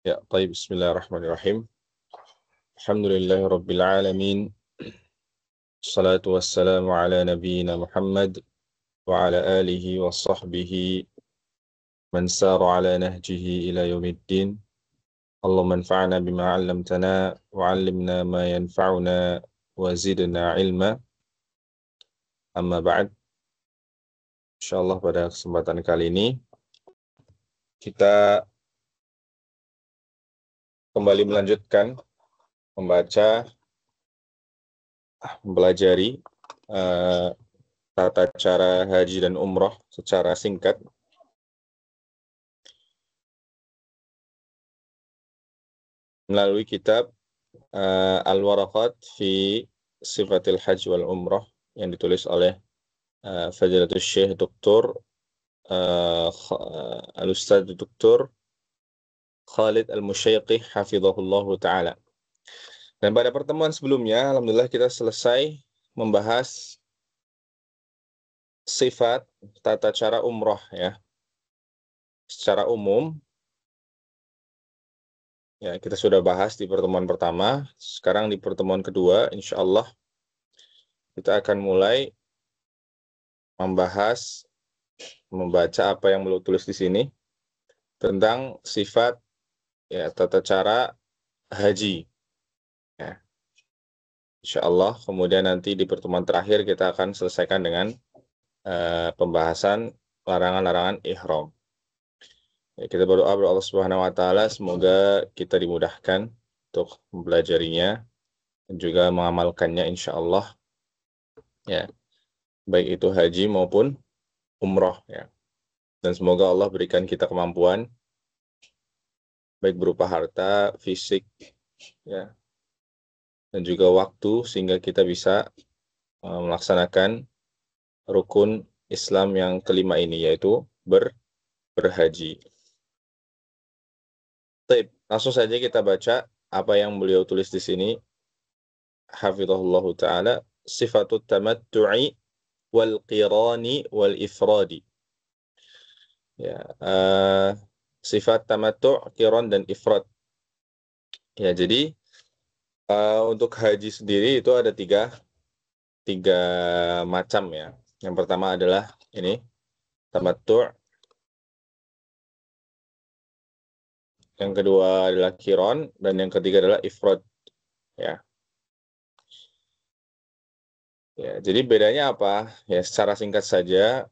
Ya, baik. Bismillahirrahmanirrahim. Alhamdulillahirabbil alamin. Assalatu wassalamu ala nabiyyina Muhammad wa ala alihi wa sahbihi man sara ala nahjihi ila yaumiddin. Allahumma anfa'na bima 'allamtana wa 'allimna ma yanfa'una wa zidna ilma. Amma ba'd. Insyaallah pada kesempatan kali ini kita kembali melanjutkan membaca, mempelajari tata cara haji dan umrah secara singkat melalui kitab Al-Waraqat fi Sifatil Hajj wal Umrah yang ditulis oleh Fadilatul Syekh Dr. Al-Ustadz Dr. Khalid Al-Musyaiqih hafizahullahu ta'ala. Dan pada pertemuan sebelumnya, alhamdulillah kita selesai membahas sifat tata cara umrah ya. Secara umum ya, kita sudah bahas di pertemuan pertama. Sekarang di pertemuan kedua, insyaallah kita akan mulai membaca apa yang beliau tulis di sini tentang sifat ya tata cara haji. Ya. Insyaallah kemudian nanti di pertemuan terakhir kita akan selesaikan dengan pembahasan larangan-larangan ihram. Ya, kita berdoa kepada Allah Subhanahu wa taala semoga kita dimudahkan untuk mempelajarinya dan juga mengamalkannya insyaallah. Ya. Baik itu haji maupun umrah ya. Dan semoga Allah berikan kita kemampuan baik berupa harta, fisik ya, dan juga waktu sehingga kita bisa melaksanakan rukun Islam yang kelima ini yaitu berhaji. Baik, langsung saja kita baca apa yang beliau tulis di sini. Hafizahullahu taala, sifatut tamattu'i wal qirani wal ifradi. Ya, sifat tamattu', qiran dan ifrad. Ya, jadi untuk haji sendiri itu ada tiga macam ya. Yang pertama adalah ini tamattu', yang kedua adalah qiran, dan yang ketiga adalah ifrad. Ya. Ya, jadi bedanya apa? Ya, secara singkat saja,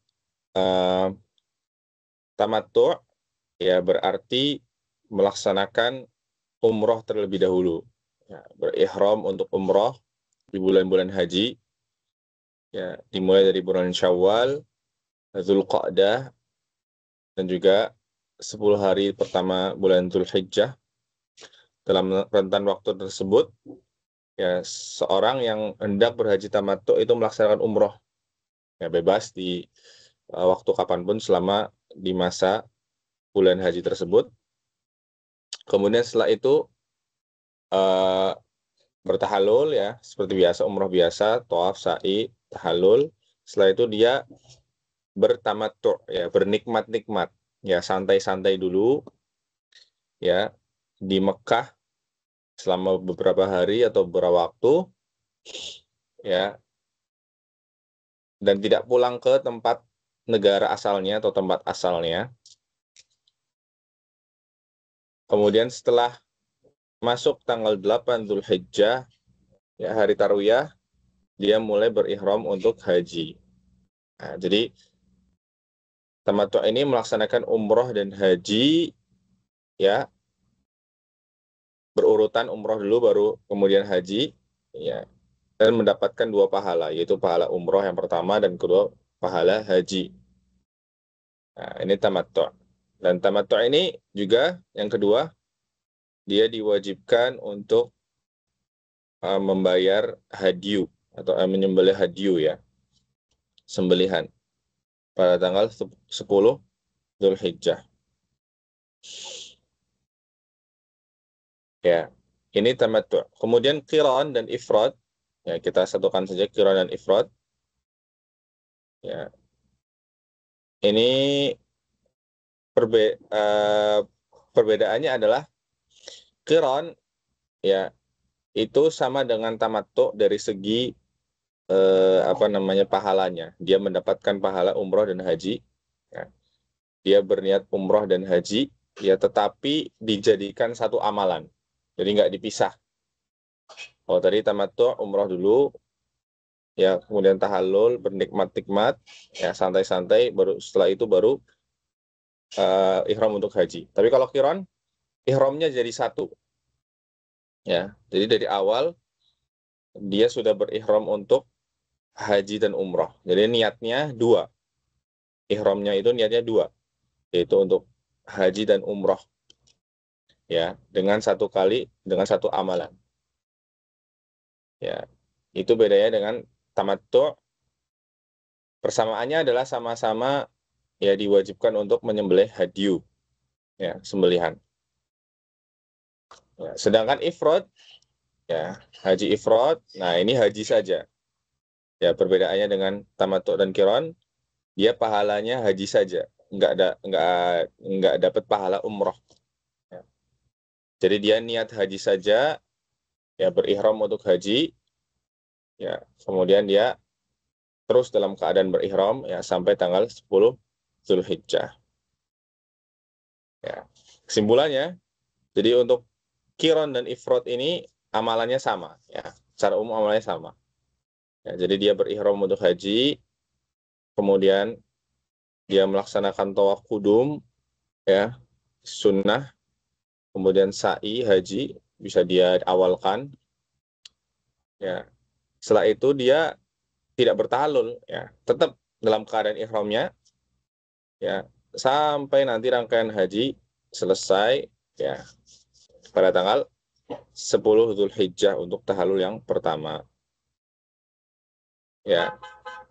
tamattu' ya berarti melaksanakan umroh terlebih dahulu. Ya, berihram untuk umroh di bulan-bulan haji. Ya, dimulai dari bulan Syawal, Dzulqa'dah, dan juga 10 hari pertama bulan Dzulhijjah. Dalam rentan waktu tersebut, ya seorang yang hendak berhaji tamattu itu melaksanakan umroh. Ya, bebas di waktu kapanpun selama di masa bulan haji tersebut. Kemudian setelah itu bertahalul ya, seperti biasa, umroh biasa, tawaf, sa'i, tahalul. Setelah itu dia bertamattu ya, bernikmat-nikmat. Ya, santai-santai dulu ya di Mekah selama beberapa hari atau beberapa waktu ya, dan tidak pulang ke tempat negara asalnya atau tempat asalnya. Kemudian setelah masuk tanggal 8 Dzulhijjah ya, hari Tarwiyah, dia mulai berihram untuk haji. Nah, jadi tamattu ini melaksanakan umroh dan haji ya, berurutan, umroh dulu baru kemudian haji ya, dan mendapatkan dua pahala, yaitu pahala umroh yang pertama dan kedua pahala haji. Nah, ini tamattu. Dan tamattu ini juga yang kedua, dia diwajibkan untuk membayar hadyu atau menyembelih hadyu ya, sembelihan pada tanggal 10 Dzulhijjah. Ya, ini tamattu. Kemudian qiran dan ifrad, ya kita satukan saja qiran dan ifrad. Ya, ini perbedaannya adalah Qiran ya itu sama dengan tamattu dari segi pahalanya. Dia mendapatkan pahala umroh dan haji. Ya. Dia berniat umroh dan haji, ya tetapi dijadikan satu amalan. Jadi nggak dipisah. Kalau tadi tamattu umroh dulu, ya kemudian tahallul, bernikmat-nikmat, ya santai-santai, baru setelah itu baru ihram untuk haji. Tapi kalau qiran, ihramnya jadi satu. Ya, jadi dari awal dia sudah berihram untuk haji dan umroh. Jadi niatnya dua. Ihramnya itu niatnya dua, yaitu untuk haji dan umroh. Ya, dengan satu amalan. Ya, itu bedanya dengan tamattu. Persamaannya adalah sama-sama ya diwajibkan untuk menyembelih hadyu, ya, sembelihan. Ya, sedangkan ifrad, ya, haji ifrad, nah ini haji saja. Ya, perbedaannya dengan tamattu dan qiran, dia pahalanya haji saja, nggak dapat pahala umroh. Ya. Jadi dia niat haji saja, ya berihram untuk haji, ya kemudian dia terus dalam keadaan berihram ya sampai tanggal 10 Zulhijjah. Ya. Kesimpulannya, jadi untuk qiran dan ifrad ini amalannya sama, ya. Secara umum amalannya sama. Ya, jadi dia berihram untuk haji, kemudian dia melaksanakan tawaf kudum, ya, sunnah, kemudian sa'i haji bisa dia awalkan, ya. Setelah itu dia tidak bertahalul, ya, tetap dalam keadaan ihramnya, ya, sampai nanti rangkaian haji selesai, ya, pada tanggal 10 Zulhijjah untuk tahalul yang pertama. Ya,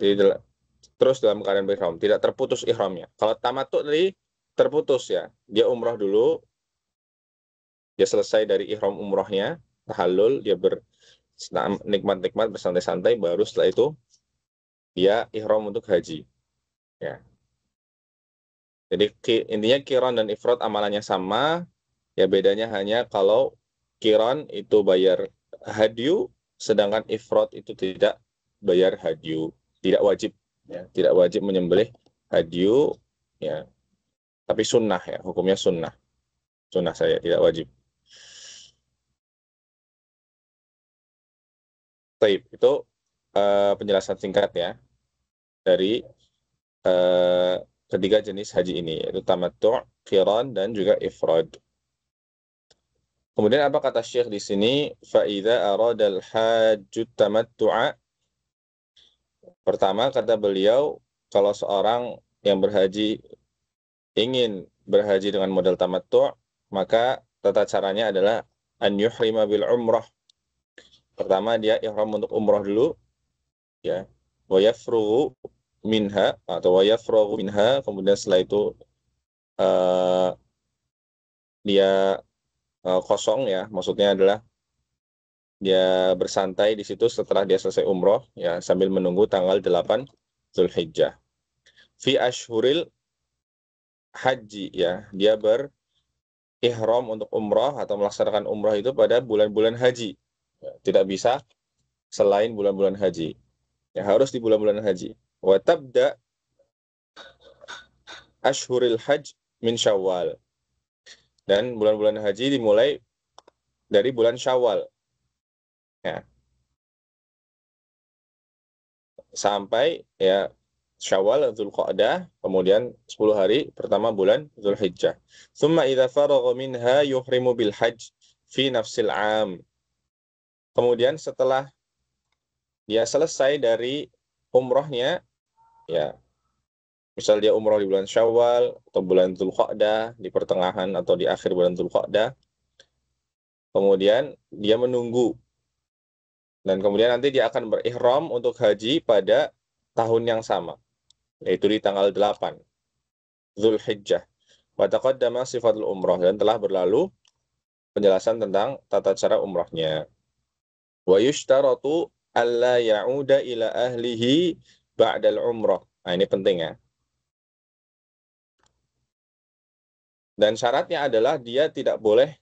jadi terus dalam keadaan berihram, tidak terputus ihramnya. Kalau tamattu tadi terputus ya, dia umroh dulu, dia selesai dari ihram umrohnya, tahallul, dia nikmat-nikmat bersantai-santai, baru setelah itu dia ihram untuk haji. Ya. Jadi intinya qiran dan ifrad amalannya sama, ya bedanya hanya kalau qiran itu bayar hadyu, sedangkan ifrad itu tidak bayar hadyu, tidak wajib, ya, tidak wajib menyembelih hadyu, ya, tapi sunnah ya, hukumnya sunnah, sunnah saya tidak wajib. Taib itu penjelasan singkat ya dari uh, ketiga jenis haji ini, yaitu tamattu', qiran dan juga ifrad. Kemudian apa kata Syekh di sini? Fa'idha aradal hajjut tamattu'a. Pertama kata beliau, kalau seorang yang berhaji ingin berhaji dengan model tamattu', maka tata caranya adalah an yuhrima bil umrah. Pertama dia ihram untuk umrah dulu, ya. Wa yafrughu minha atau wa yafrughu minha, kemudian setelah itu uh, dia kosong ya, maksudnya adalah dia bersantai di situ setelah dia selesai umroh ya sambil menunggu tanggal 8 Zulhijjah. Fi ashhuril haji ya, dia berihram untuk umroh atau melaksanakan umroh itu pada bulan-bulan haji. Ya, tidak bisa selain bulan-bulan haji. Ya, harus di bulan-bulan haji. Wa tabda ashhuril hajj min Syawal. Dan bulan-bulan haji dimulai dari bulan Syawal. Ya, sampai ya Syawal, Dzulqa'dah, kemudian 10 hari pertama bulan Dzulhijjah. Tsumma idza faragha minha yuhrimu bil hajj fi nafsil 'am. Kemudian setelah dia selesai dari umrohnya, ya, misal dia umroh di bulan Syawal atau bulan Dzulqa'dah, di pertengahan atau di akhir bulan Dzulqa'dah, kemudian dia menunggu dan kemudian nanti dia akan berihram untuk haji pada tahun yang sama, yaitu di tanggal 8 Zulhijjah. Wa taqaddama sifatul umrah, dan telah berlalu penjelasan tentang tata cara umrahnya. Wa yushtaratu alla ya'uda ila ahlihi ba'dal umrah. Nah, ini penting ya. Dan syaratnya adalah dia tidak boleh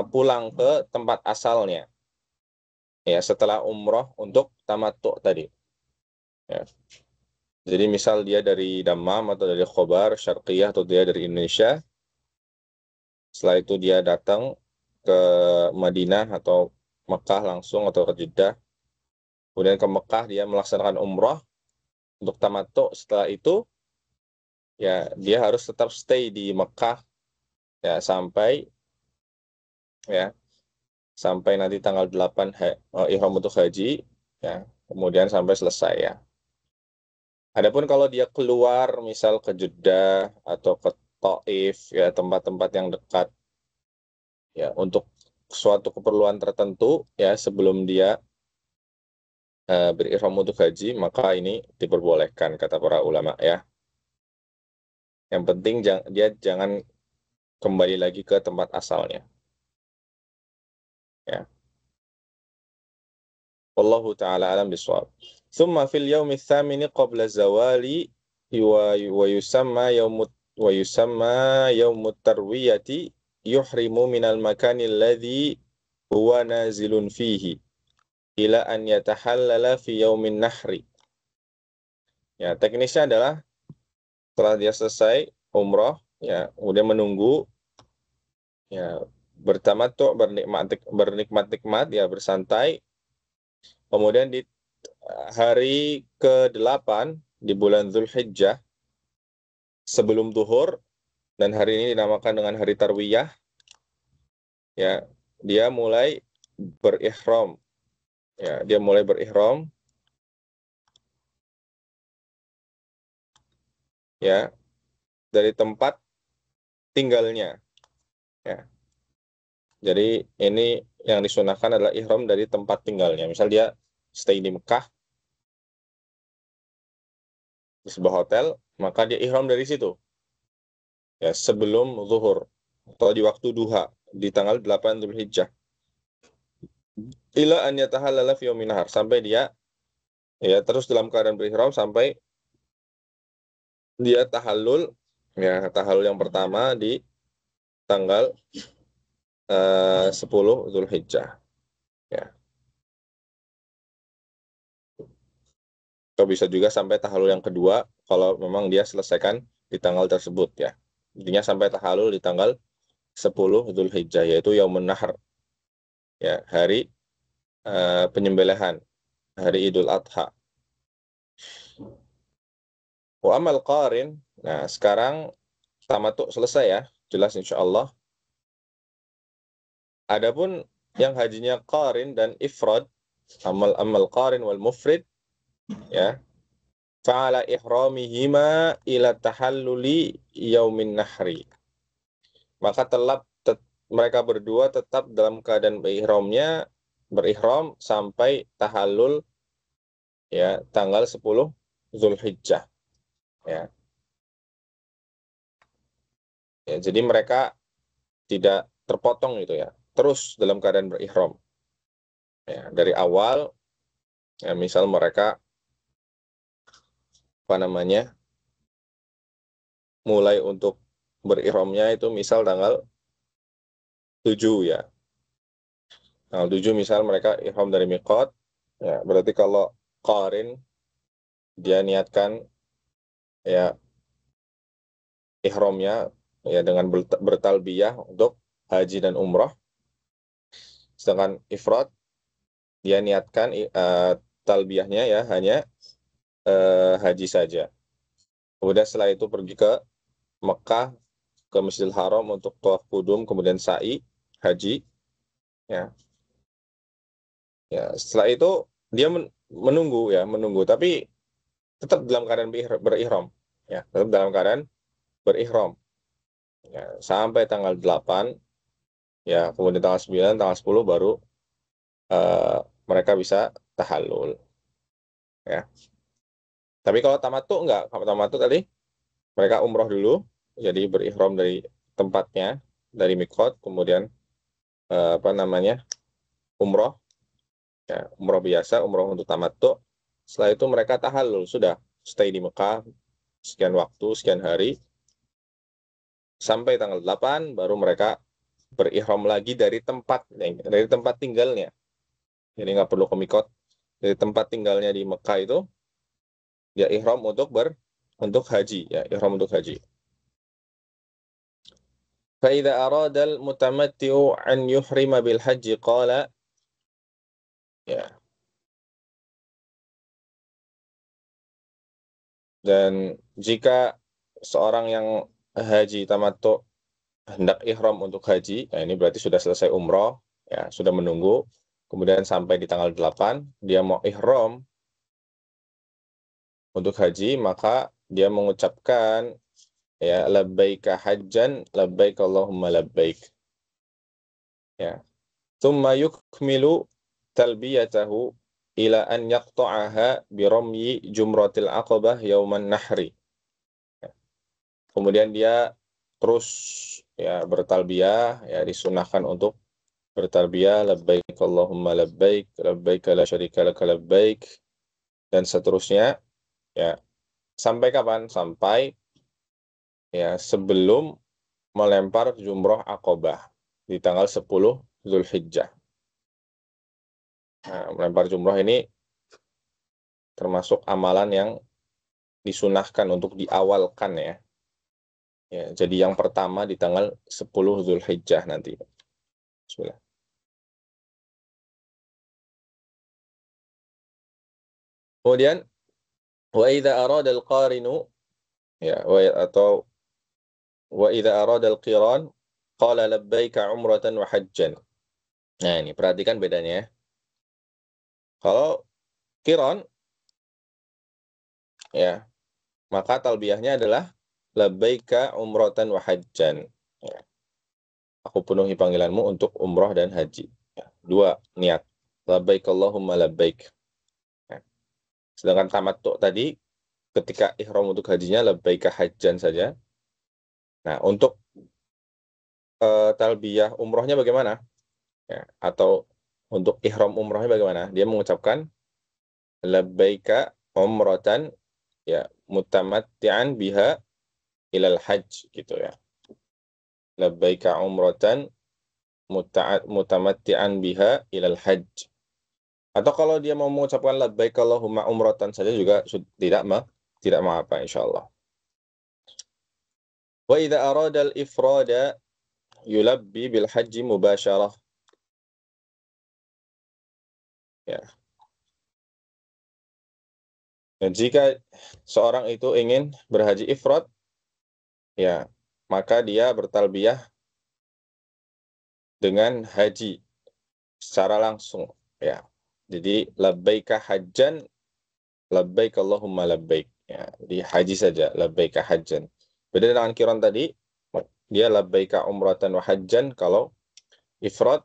pulang ke tempat asalnya, ya setelah umroh untuk tamattu tadi. Ya. Jadi misal dia dari Dammam atau dari Khobar, Syarqiyah, atau dia dari Indonesia, setelah itu dia datang ke Madinah atau Mekah langsung atau ke Jeddah, kemudian ke Mekah dia melaksanakan umroh untuk tamattu. Setelah itu ya dia harus tetap stay di Mekah ya ya sampai nanti tanggal 8 ihram untuk haji ya, kemudian sampai selesai ya. Adapun kalau dia keluar misal ke Jeddah atau ke Taif ya, tempat-tempat yang dekat ya, untuk suatu keperluan tertentu ya sebelum dia berihram untuk haji, maka ini diperbolehkan kata para ulama ya. Yang penting dia jangan kembali lagi ke tempat asalnya ya. Wallahu taala alam bisawab. Tsumma fil yaumi tsamini qabla zawali wa yusamma yaumut tarwiyati yuhrimu minal makani alladhi huwa nazilun fihi ila an yatahallala fi yaumin nahri. Ya, teknisnya adalah setelah dia selesai umroh ya, kemudian menunggu ya, bertamattu, bernikmat-nikmat ya, bersantai. Kemudian di hari ke-8 di bulan Zulhijjah sebelum duhur, dan hari ini dinamakan dengan hari Tarwiyah ya, dia mulai berihram ya, dia mulai berihram ya dari tempat tinggalnya ya. Jadi ini yang disunahkan adalah ihram dari tempat tinggalnya. Misal dia stay di Mekah di sebuah hotel, maka dia ihram dari situ ya sebelum zuhur atau di waktu duha di tanggal 8 Zulhijjah. Ila an yatahallala fi yaumin nahar, sampai dia ya terus dalam keadaan berihram sampai dia tahallul ya, tahallul yang pertama di tanggal 10 Zulhijjah ya. Atau bisa juga sampai tahallul yang kedua kalau memang dia selesaikan di tanggal tersebut ya. Intinya sampai tahallul di tanggal 10 Zulhijjah, yaitu Yaumun Nahr ya, hari penyembelihan, hari Idul Adha. Wa amal qarin, nah sekarang tamattu selesai ya, jelas insya Allah. Adapun yang hajinya qarin dan ifrad, amal qarin wal mufrid ya, fa'ala ihramihima ila tahalluli yaumin nahri. Maka mereka berdua tetap dalam keadaan berihram sampai tahallul ya tanggal 10 Zulhijjah ya. Ya, jadi mereka tidak terpotong gitu ya, terus dalam keadaan berihram ya, dari awal ya, misal mereka apa namanya mulai untuk berihramnya itu misal tanggal 7 ya. Tanggal 7 misal mereka ihram dari miqat ya, berarti kalau qarin dia niatkan ya ihramnya ya dengan bertalbiyah untuk haji dan umroh. Sedangkan ifrad dia niatkan talbiyahnya ya hanya haji saja. Kemudian setelah itu pergi ke Mekah, ke Masjidil Haram untuk tawaf kudum, kemudian sa'i, haji. Ya, ya. Setelah itu dia menunggu, tapi tetap dalam keadaan berihram. Ya, tetap dalam keadaan berihram. Ya, sampai tanggal 8, ya, kemudian tanggal 9, tanggal 10 baru uh, mereka bisa tahallul. Ya. Tapi kalau tamattu enggak, kalau tamattu tadi mereka umroh dulu, jadi berihram dari tempatnya, dari mikot, kemudian apa namanya umroh, ya, umroh biasa, umroh untuk tamattu. Setelah itu mereka tahallul, sudah stay di Mekah sekian waktu, sekian hari, sampai tanggal 8 baru mereka berihram lagi dari tempat tinggalnya. Jadi nggak perlu ke mikot. Dari tempat tinggalnya di Mekah itu dia ihram untuk haji, ya, ihram untuk haji. فإذا أراد المتمتع أن يحرم بالحج قال, ya, dan jika seorang yang haji tamattu hendak ihram untuk haji, nah ini berarti sudah selesai umroh, ya, sudah menunggu, kemudian sampai di tanggal 8, dia mau ihram untuk haji, maka dia mengucapkan, ya, labbaika hajjan, labbaik Allahumma labbaik. Ya. Thumma yukmilu talbiyatahu ila an yaqta'aha biramyi jumratil aqabah yauman nahri. Kemudian dia terus, ya, bertalbiyah, ya, disunahkan untuk bertalbiyah labbaik Allahumma labbaik, labbaik la syarika laka labbaik, dan seterusnya, ya, sampai kapan? Sampai, ya, sebelum melempar jumroh Aqabah di tanggal 10 Zulhijjah. Nah, melempar jumroh ini termasuk amalan yang disunahkan untuk diawalkan, ya. Ya, jadi yang pertama di tanggal 10 Zulhijjah nanti. Bismillah. Kemudian wa idza arada al-qarinu, ya, wa idza arada al-qiran qala labbaika umratan wa hajjan. Nah, ini perhatikan bedanya, ya. Kalau qiran, ya, maka talbiyahnya adalah labbaika umratan wa hajjan. Ya, aku penuhi panggilanmu untuk umroh dan haji. Ya, dua niat. Labbaik Allahumma labbaik. Ya. Sedangkan tamattu tadi ketika ihram untuk hajinya labbaika hajjan saja. Nah, untuk talbiyah umrohnya bagaimana? Ya, atau untuk ihram umrohnya bagaimana? Dia mengucapkan labbaika umratan, ya, mutamatti'an biha ilal hajj, gitu, ya. Labbaika umratan mutamatti'an biha ilal hajj. Atau kalau dia mau mengucapkan labbaik Allahumma umratan saja juga tidak mengapa, insyaallah. Wa idza arada al-ifrada yulabbi bil haji mubasyarah. Ya. Dan jika seorang itu ingin berhaji ifrad, ya, maka dia bertalbiyah dengan haji secara langsung, ya. Jadi labbaika hajjan, labbaik Allahumma labbaik, ya. Di haji saja labbaika hajjan. Beda dengan qiran tadi, dia labbaika umratan wa hajjan. Kalau ifrad,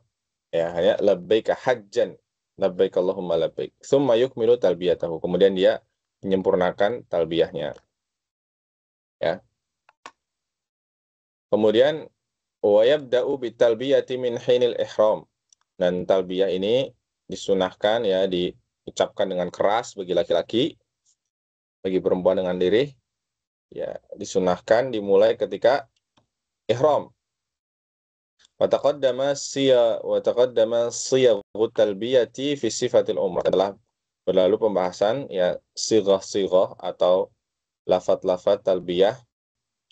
ya, hanya labbaika hajjan, labbaik Allahumma labbaik. Tsumma yukmilu talbiyatahu. Kemudian dia menyempurnakan talbiyahnya, ya. Kemudian wa yabda'u bitalbiyati min hinil ihram. Dan talbiyah ini disunahkan, ya, diucapkan dengan keras bagi laki-laki, bagi perempuan dengan lirih, ya, disunahkan dimulai ketika ihram. Wa taqaddama siyaghu talbiyati fi sifatil umrah. Telah berlalu pembahasan, ya, sighah-sighah atau lafaz-lafaz talbiyah,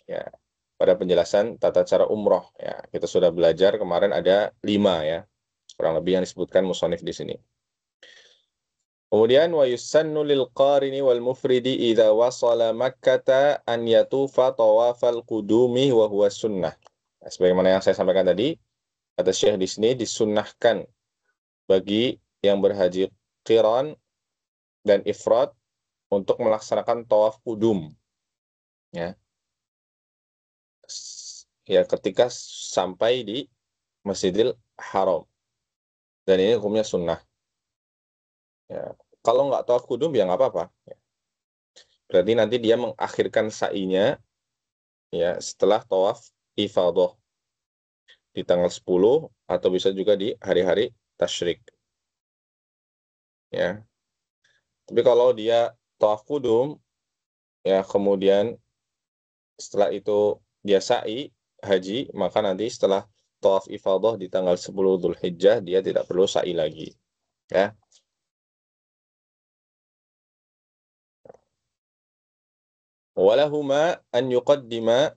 ya, pada penjelasan tata cara umroh, ya. Kita sudah belajar kemarin ada 5, ya, kurang lebih yang disebutkan musonif di sini. Kemudian wa yusannu lil qarini wal mufridi idza wasala Makkah an yatufa tawafal qudumi wa huwa sunnah. Nah, sebagaimana yang saya sampaikan tadi, kata Syekh di sini disunnahkan bagi yang berhaji qiran dan ifrad untuk melaksanakan tawaf qudum, ya. Ya, ketika sampai di Masjidil Haram. Dan ini hukumnya sunnah. Ya. Kalau nggak tawaf qudum, ya nggak apa-apa. Ya. Berarti nanti dia mengakhirkan sa'inya, ya, setelah tawaf ifadah di tanggal 10 atau bisa juga di hari-hari tasyrik, ya. Tapi kalau dia tawaf qudum, ya, kemudian setelah itu dia sa'i haji, maka nanti setelah tawaf ifadah di tanggal 10 Dzulhijjah, dia tidak perlu sa'i lagi. Ya. Walahuma an yuqaddima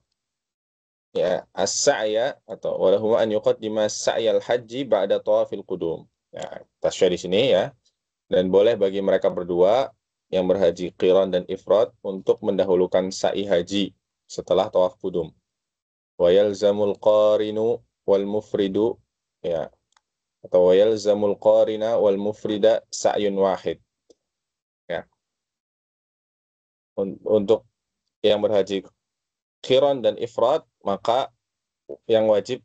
ya as-sa'ya atau walahuma an yuqaddima sa'yal haji ba'da tawafil qudum. Ya, tasya di sini ya. Dan boleh bagi mereka berdua yang berhaji qiran dan ifrad untuk mendahulukan sa'i haji setelah tawaf qudum. Wa yalzamul qarinu wal mufridu ya atau wa yalzamul qarina wal mufrida sa'yun wahid. Ya. Untuk yang berhaji qiran dan ifrad, maka yang wajib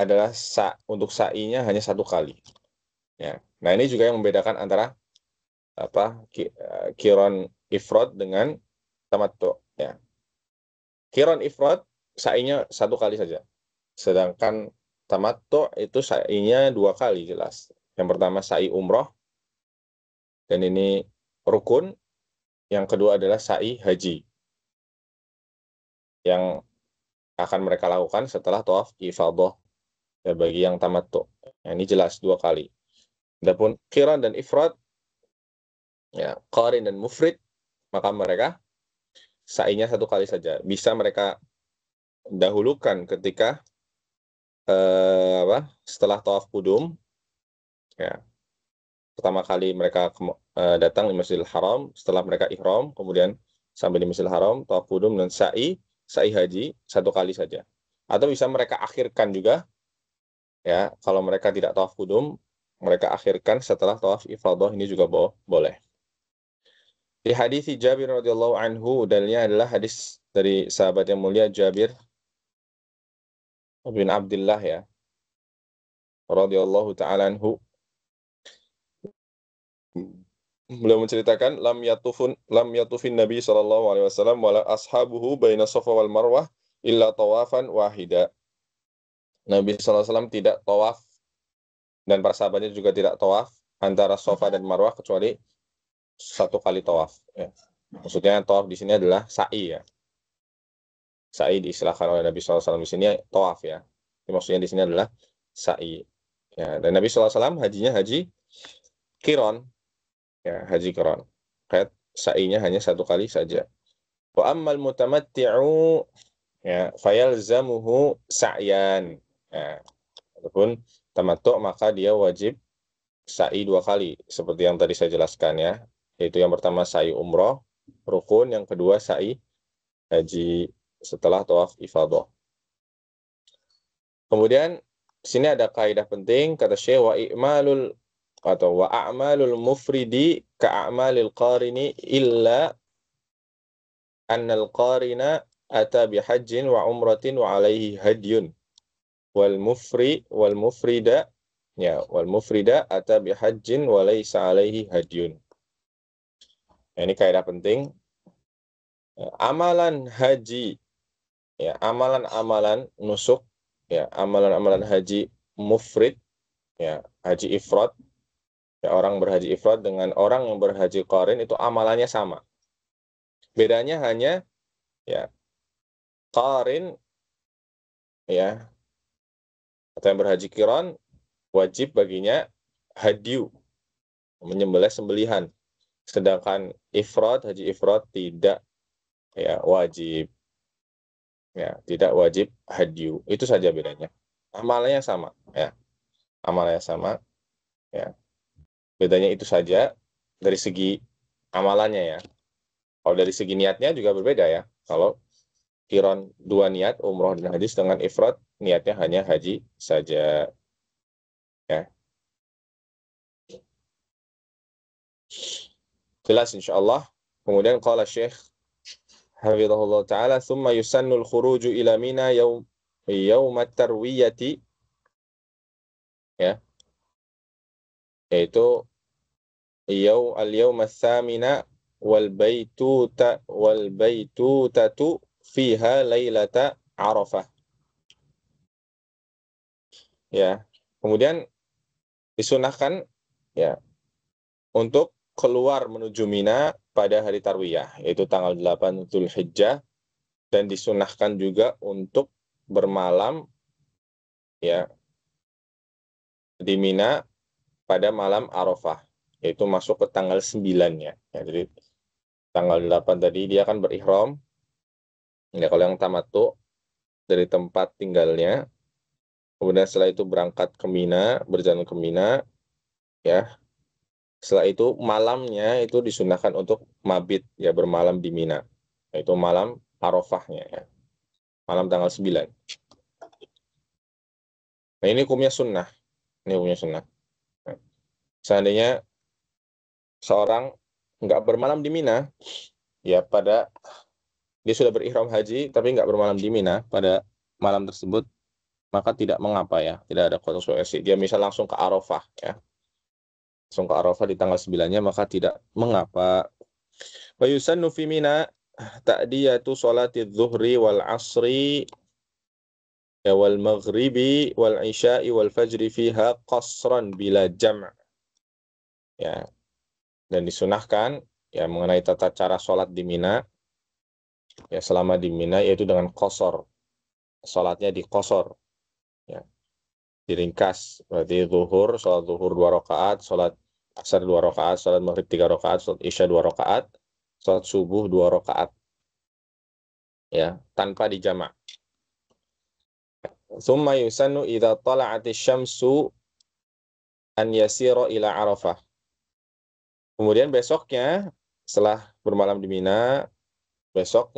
adalah untuk sa'inya hanya satu kali. Ya. Nah, ini juga yang membedakan antara qiran ifrad dengan tamattu. Ya. Qiran ifrad sa'inya satu kali saja. Sedangkan tamattu itu sa'inya dua kali jelas. Yang pertama sa'i umroh, dan ini rukun. Yang kedua adalah sa'i haji, yang akan mereka lakukan setelah tawaf ifadah ya, bagi yang tamattu. Nah, ini jelas dua kali. Adapun qiran dan ifrad, ya, qarin dan mufrid, maka mereka sa'inya satu kali saja. Bisa mereka dahulukan ketika setelah tawaf qudum, ya. Pertama kali mereka datang di Masjidil Haram, setelah mereka ihram, kemudian sampai di Masjidil Haram, tawaf qudum dan sa'i haji satu kali saja. Atau bisa mereka akhirkan juga, ya, kalau mereka tidak tawaf qudum, mereka akhirkan setelah tawaf ifadah, ini juga boleh. Di hadis Jabir radhiyallahu anhu, dalilnya adalah hadis dari sahabat yang mulia Jabir bin Abdullah ya, radhiyallahu taala anhu. Beliau menceritakan lam yatufin Nabi sallallahu alaihi wasallam wala ashabuhu baina Safa wal Marwah illa tawafan wahida. Nabi sallallahu alaihi wasallam tidak tawaf dan para sahabatnya juga tidak tawaf antara Safa dan Marwah kecuali satu kali tawaf ya. Maksudnya tawaf di sini adalah sa'i ya. Sa'i diistilahkan oleh Nabi sallallahu alaihi wasallam di sini tawaf ya. Maksudnya di sini adalah sa'i. Ya, dan Nabi sallallahu alaihi wasallam hajinya haji qiran. Ya, haji qiran. Kayak sa'inya hanya satu kali saja. Wa ammal mutamatti'u ya fayalzamuhu sa'yan. Ya, ataupun tamattu' maka dia wajib sa'i dua kali seperti yang tadi saya jelaskan ya. Yaitu yang pertama sa'i umroh rukun, yang kedua sa'i haji setelah tawaf ifadah. Kemudian sini ada kaidah penting kata Syekh, wa i'malul atau wa a'malul mufridi ka'amalil qarini illa annal qarina ata bihajjin wa umratin wa alaihi hadyun wal mufrida ya wal mufrida ata bihajjin wa laisa alaihi hadyun. Nah, ini kaidah penting. Amalan haji ya, amalan-amalan nusuk ya, amalan-amalan haji mufrid ya, haji ifrad ya, orang berhaji ifrad dengan orang yang berhaji qarin itu amalannya sama. Bedanya hanya ya qarin ya atau yang berhaji qiran wajib baginya hadyu, menyembelih sembelihan. Sedangkan haji ifrad tidak ya wajib. Ya, tidak wajib hadyu. Itu saja bedanya. Amalnya sama ya. Amalnya sama ya. Bedanya itu saja dari segi amalannya ya. Kalau dari segi niatnya juga berbeda ya. Kalau qiran dua niat, umroh dan haji, dengan ifrad niatnya hanya haji saja. Ya. Jelas insyaallah. Kemudian qala Syekh hafizahullah taala, "Tsumma yusannul khuruju ila Mina yaum at-tarwiyati." Ya. Yaitu al-yawm ats-tsamina wal baitutatu fiha lailata Arafah. Ya. Kemudian disunahkan ya untuk keluar menuju Mina pada hari Tarwiyah, yaitu tanggal 8 Dzulhijjah, dan disunahkan juga untuk bermalam ya di Mina pada malam Arafah, yaitu masuk ke tanggal 9-nya. Ya, jadi tanggal 8 tadi dia akan berihram. Ya, kalau yang tamattu dari tempat tinggalnya, kemudian setelah itu berangkat ke Mina, berjalan ke Mina, ya. Setelah itu malamnya itu disunahkan untuk mabit, ya bermalam di Mina. Yaitu malam Arafahnya, ya. Malam tanggal 9. Nah, ini hukumnya sunnah. Ini hukumnya sunnah. Nah, seandainya seorang nggak bermalam di Mina, ya pada dia sudah berihram haji tapi nggak bermalam di Mina pada malam tersebut, maka tidak mengapa, ya, tidak ada konsekuensi. Dia misal langsung ke Arafah, ya, langsung ke Arafah di tanggal 9-nya, maka tidak mengapa. Wa yusannu fi Mina ta'diyatu sholati dhuhri wal asri ya wal maghribi wal isya'i wal fajri fiha qasran bila jam'. Ya, dan disunahkan, ya, mengenai tata cara sholat di Mina, ya selama di Mina, yaitu dengan qasar. Sholatnya di qasar, ya, diringkas. Berarti sholat zuhur 2 rakaat, sholat asar 2 rakaat, sholat maghrib 3 rakaat, sholat isya 2 rakaat, sholat subuh 2 rakaat, ya, tanpa dijamak. Tsumma yusannu idza tala'atis syamsu an yasira ila Arafah. Kemudian besoknya, setelah bermalam di Mina, besok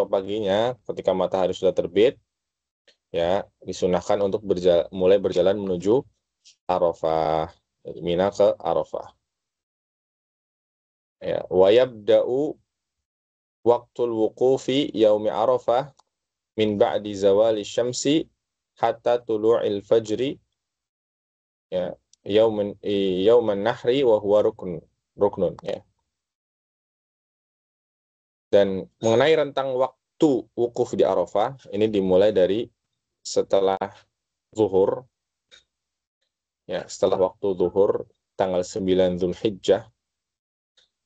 paginya ketika matahari sudah terbit, ya, disunahkan untuk mulai berjalan menuju Arafah. Dari Mina ke Arafah. Ya, wa yabda'u waqtul wuqufi yaumi Arafah min ba'di zawali syamsi hatta tulu'il fajri, ya, yauman nahri wa huwa ruknun, ya. Dan mengenai rentang waktu wukuf di Arafah, ini dimulai dari setelah zuhur, ya, setelah waktu zuhur tanggal 9 Zulhijjah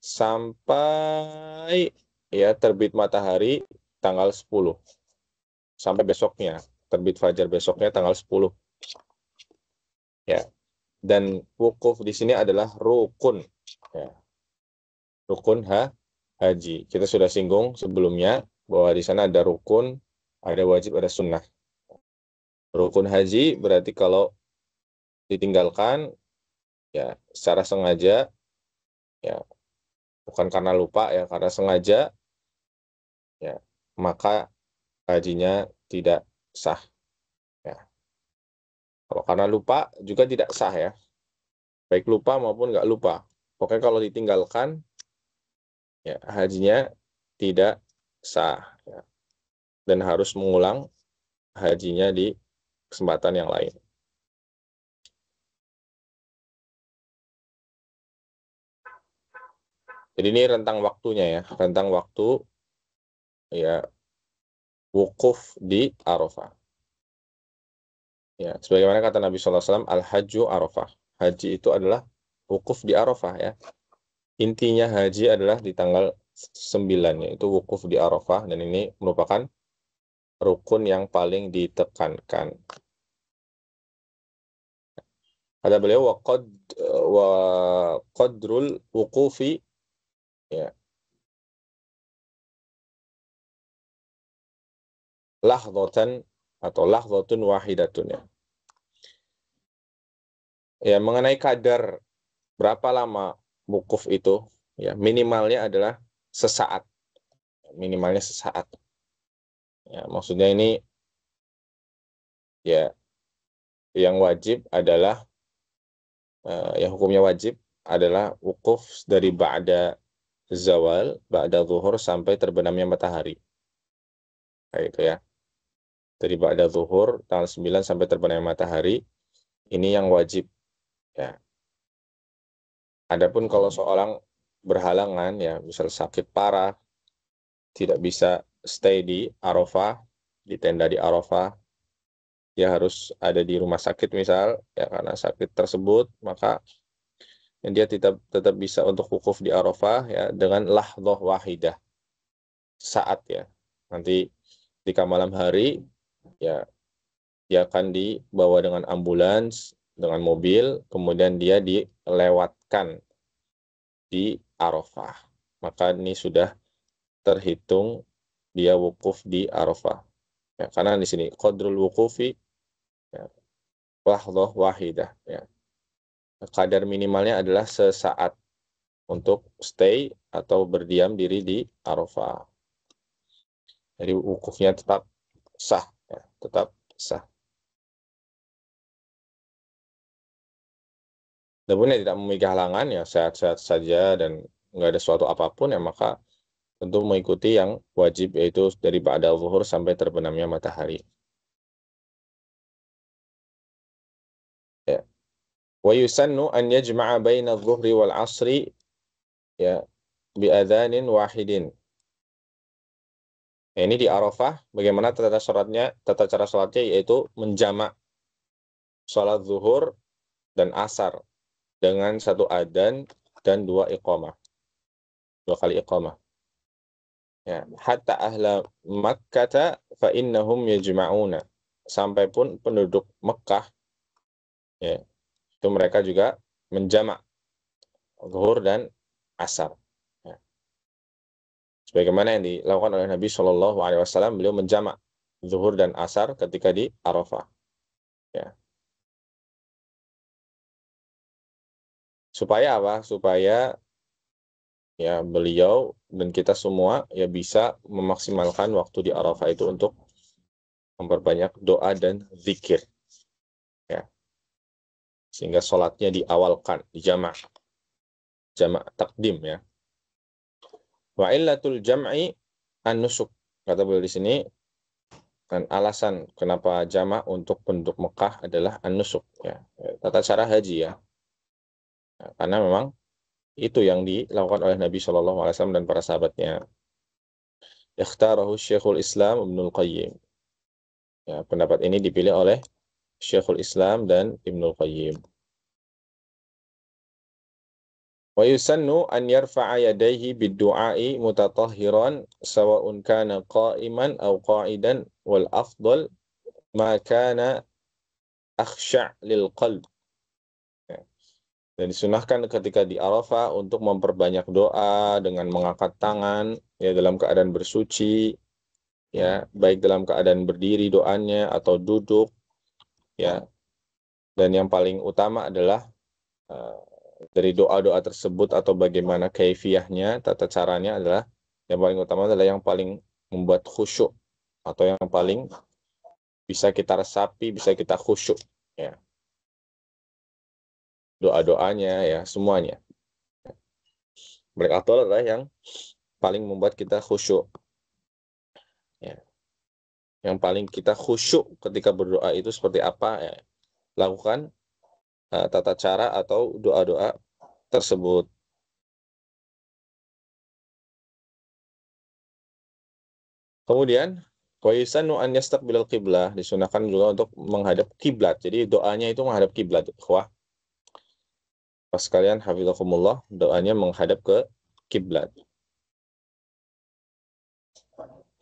sampai, ya, terbit matahari tanggal 10, sampai besoknya, terbit fajar besoknya tanggal 10. Ya. Dan wukuf di sini adalah rukun, ya. Rukun haji. Kita sudah singgung sebelumnya bahwa di sana ada rukun, ada wajib, ada sunnah. Rukun haji berarti kalau ditinggalkan, ya secara sengaja, ya bukan karena lupa, ya karena sengaja, ya maka hajinya tidak sah, ya. Kalau karena lupa juga tidak sah, ya, baik lupa maupun nggak lupa. Pokoknya kalau ditinggalkan, ya hajinya tidak sah, ya. Dan harus mengulang hajinya di kesempatan yang lain. Jadi ini rentang waktunya, ya, rentang waktu, ya, wukuf di Arafah. Ya, sebagaimana kata Nabi SAW, al-hajju Arafah. Haji itu adalah wukuf di Arafah, ya. Intinya haji adalah di tanggal 9, yaitu wukuf di Arafah, dan ini merupakan rukun yang paling ditekankan. Kata beliau, wa qadrul wukufi, ya, lahdhatan atau lahdhatun wahidatun, ya. Ya, mengenai kadar berapa lama wukuf itu, ya, minimalnya adalah sesaat. Minimalnya sesaat. Ya, maksudnya ini, ya, yang wajib adalah, yang hukumnya wajib adalah wukuf dari ba'da zuhur sampai terbenamnya matahari. Kayak itu, ya. Dari ba'da zuhur tanggal 9 sampai terbenamnya matahari, ini yang wajib, ya. Adapun kalau seorang berhalangan, ya, misal sakit parah, tidak bisa stay di Arafah, di tenda di Arafah, dia harus ada di rumah sakit misal, ya, karena sakit tersebut, maka dia tetap bisa untuk wukuf di Arafah, ya, dengan lahdhah wahidah, saat, ya. Nanti ketika malam hari, ya, dia akan dibawa dengan ambulans, dengan mobil, kemudian dia dilewatkan di Arafah. Maka ini sudah terhitung dia wukuf di Arafah. Ya, karena di sini qadrul wukufi ya, lahdzah wahidah. Ya. Kadar minimalnya adalah sesaat untuk stay atau berdiam diri di Arafah. Jadi wukufnya tetap sah, ya, tetap sah. Adapun yang tidak memiliki halangan ya sehat-sehat saja dan nggak ada suatu apapun ya maka tentu mengikuti yang wajib yaitu dari ba'da zuhur sampai terbenamnya matahari. Ya. Wa yusannu an yajma'a baina adh-dhuhri wal 'ashri ya bi adzanin wahidin. Ya, ini di Arafah bagaimana tata cara salatnya yaitu menjamak salat zuhur dan asar dengan satu adzan dan dua iqamah. Dua kali iqamah. Ya, hatta ahla Makkah fa innahum yajma'una. Sampai pun penduduk Mekah ya, itu mereka juga menjamak zuhur dan asar. Ya. Sebagaimana yang dilakukan oleh Nabi Shallallahu Alaihi Wasallam, beliau menjamak zuhur dan asar ketika di Arafah. Ya. Supaya apa? Supaya ya beliau dan kita semua ya bisa memaksimalkan waktu di Arafah itu untuk memperbanyak doa dan zikir. Ya. Sehingga sholatnya diawalkan, dijamak. Jamak takdim ya. Wa illatul jam'i an-nusuk. Kata beliau di sini dan alasan kenapa jamak untuk penduduk Mekah adalah an-nusuk ya. Tata cara haji ya. Karena memang itu yang dilakukan oleh Nabi Shallallahu alaihi wasallam dan para sahabatnya. Ikhtarahu Syekhul Islam Ibnul Qayyim. Ya, pendapat ini dipilih oleh Syekhul Islam dan Ibnul Qayyim. Wa yusannu an yarfa'a yadayhi bid-du'a'i mutatahhiran sawa'un kana qa'iman aw qa'idan wal afdal ma kana akhsha' lil qalb. Ya. Dan disunahkan ketika di Arafah untuk memperbanyak doa dengan mengangkat tangan ya dalam keadaan bersuci ya baik dalam keadaan berdiri doanya atau duduk ya. Dan yang paling utama adalah dari doa-doa tersebut atau bagaimana kaifiyahnya, tata caranya adalah yang paling utama adalah yang paling membuat khusyuk atau yang paling bisa kita resapi, bisa kita khusyuk ya. Doa-doanya ya semuanya. Mereka adalah yang paling membuat kita khusyuk. Ya. Yang paling kita khusyuk ketika berdoa itu seperti apa ya. Lakukan tata cara atau doa-doa tersebut. Kemudian wa yusannu an yastaqbilal qiblah, disunahkan juga untuk menghadap kiblat. Jadi doanya itu menghadap kiblat, ikhwah. Pas kalian hafizakumullah, doanya menghadap ke kiblat.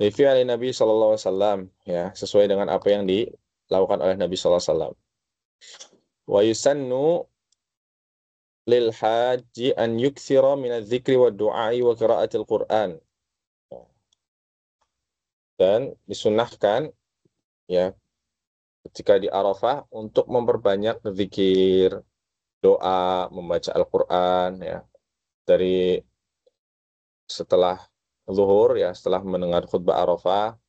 Li fi'li Nabi sallallahu alaihi wasallam ya, sesuai dengan apa yang dilakukan oleh Nabi sallallahu alaihi wasallam. Wa yusannu lil haji an yukthira min adz-dzikri wad du'ai wa qira'atil Qur'an. Dan disunahkan ya ketika di Arafah untuk memperbanyak zikir, doa, membaca Al-Qur'an ya. Dari setelah zuhur ya, setelah mendengar khutbah Arafah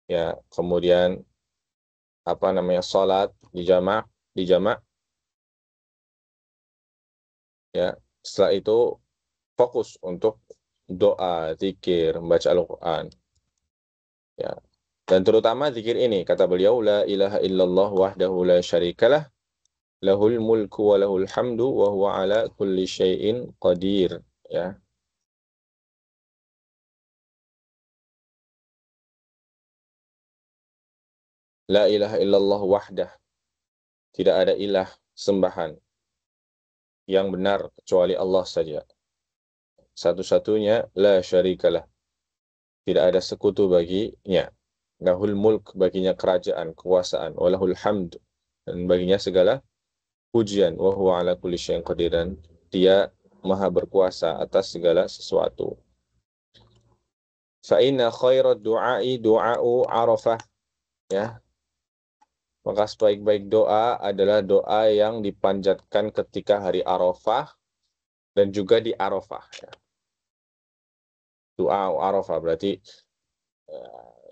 ya, kemudian apa namanya salat di jamak ya. Setelah itu fokus untuk doa, zikir, membaca Al-Qur'an ya. Dan terutama zikir ini kata beliau la ilaha illallah wahdahu la syarikalah lahul mulku wa lahul hamdu wa huwa ala kulli syai'in qadir ya. La ilaha illallah wahdah, tidak ada ilah sembahan yang benar kecuali Allah saja. Satu-satunya la syarikalah, tidak ada sekutu baginya. Lahul mulk, baginya kerajaan, kekuasaan, walahul hamd, dan baginya segala pujian, wa huwa ala kulli syai'in qadir, dan dia maha berkuasa atas segala sesuatu. Fa inna khairat du'ai du'a'u Arafah, ya. Maka sebaik-baik doa adalah doa yang dipanjatkan ketika hari Arafah dan juga di Arafah, ya. Doa Arafah berarti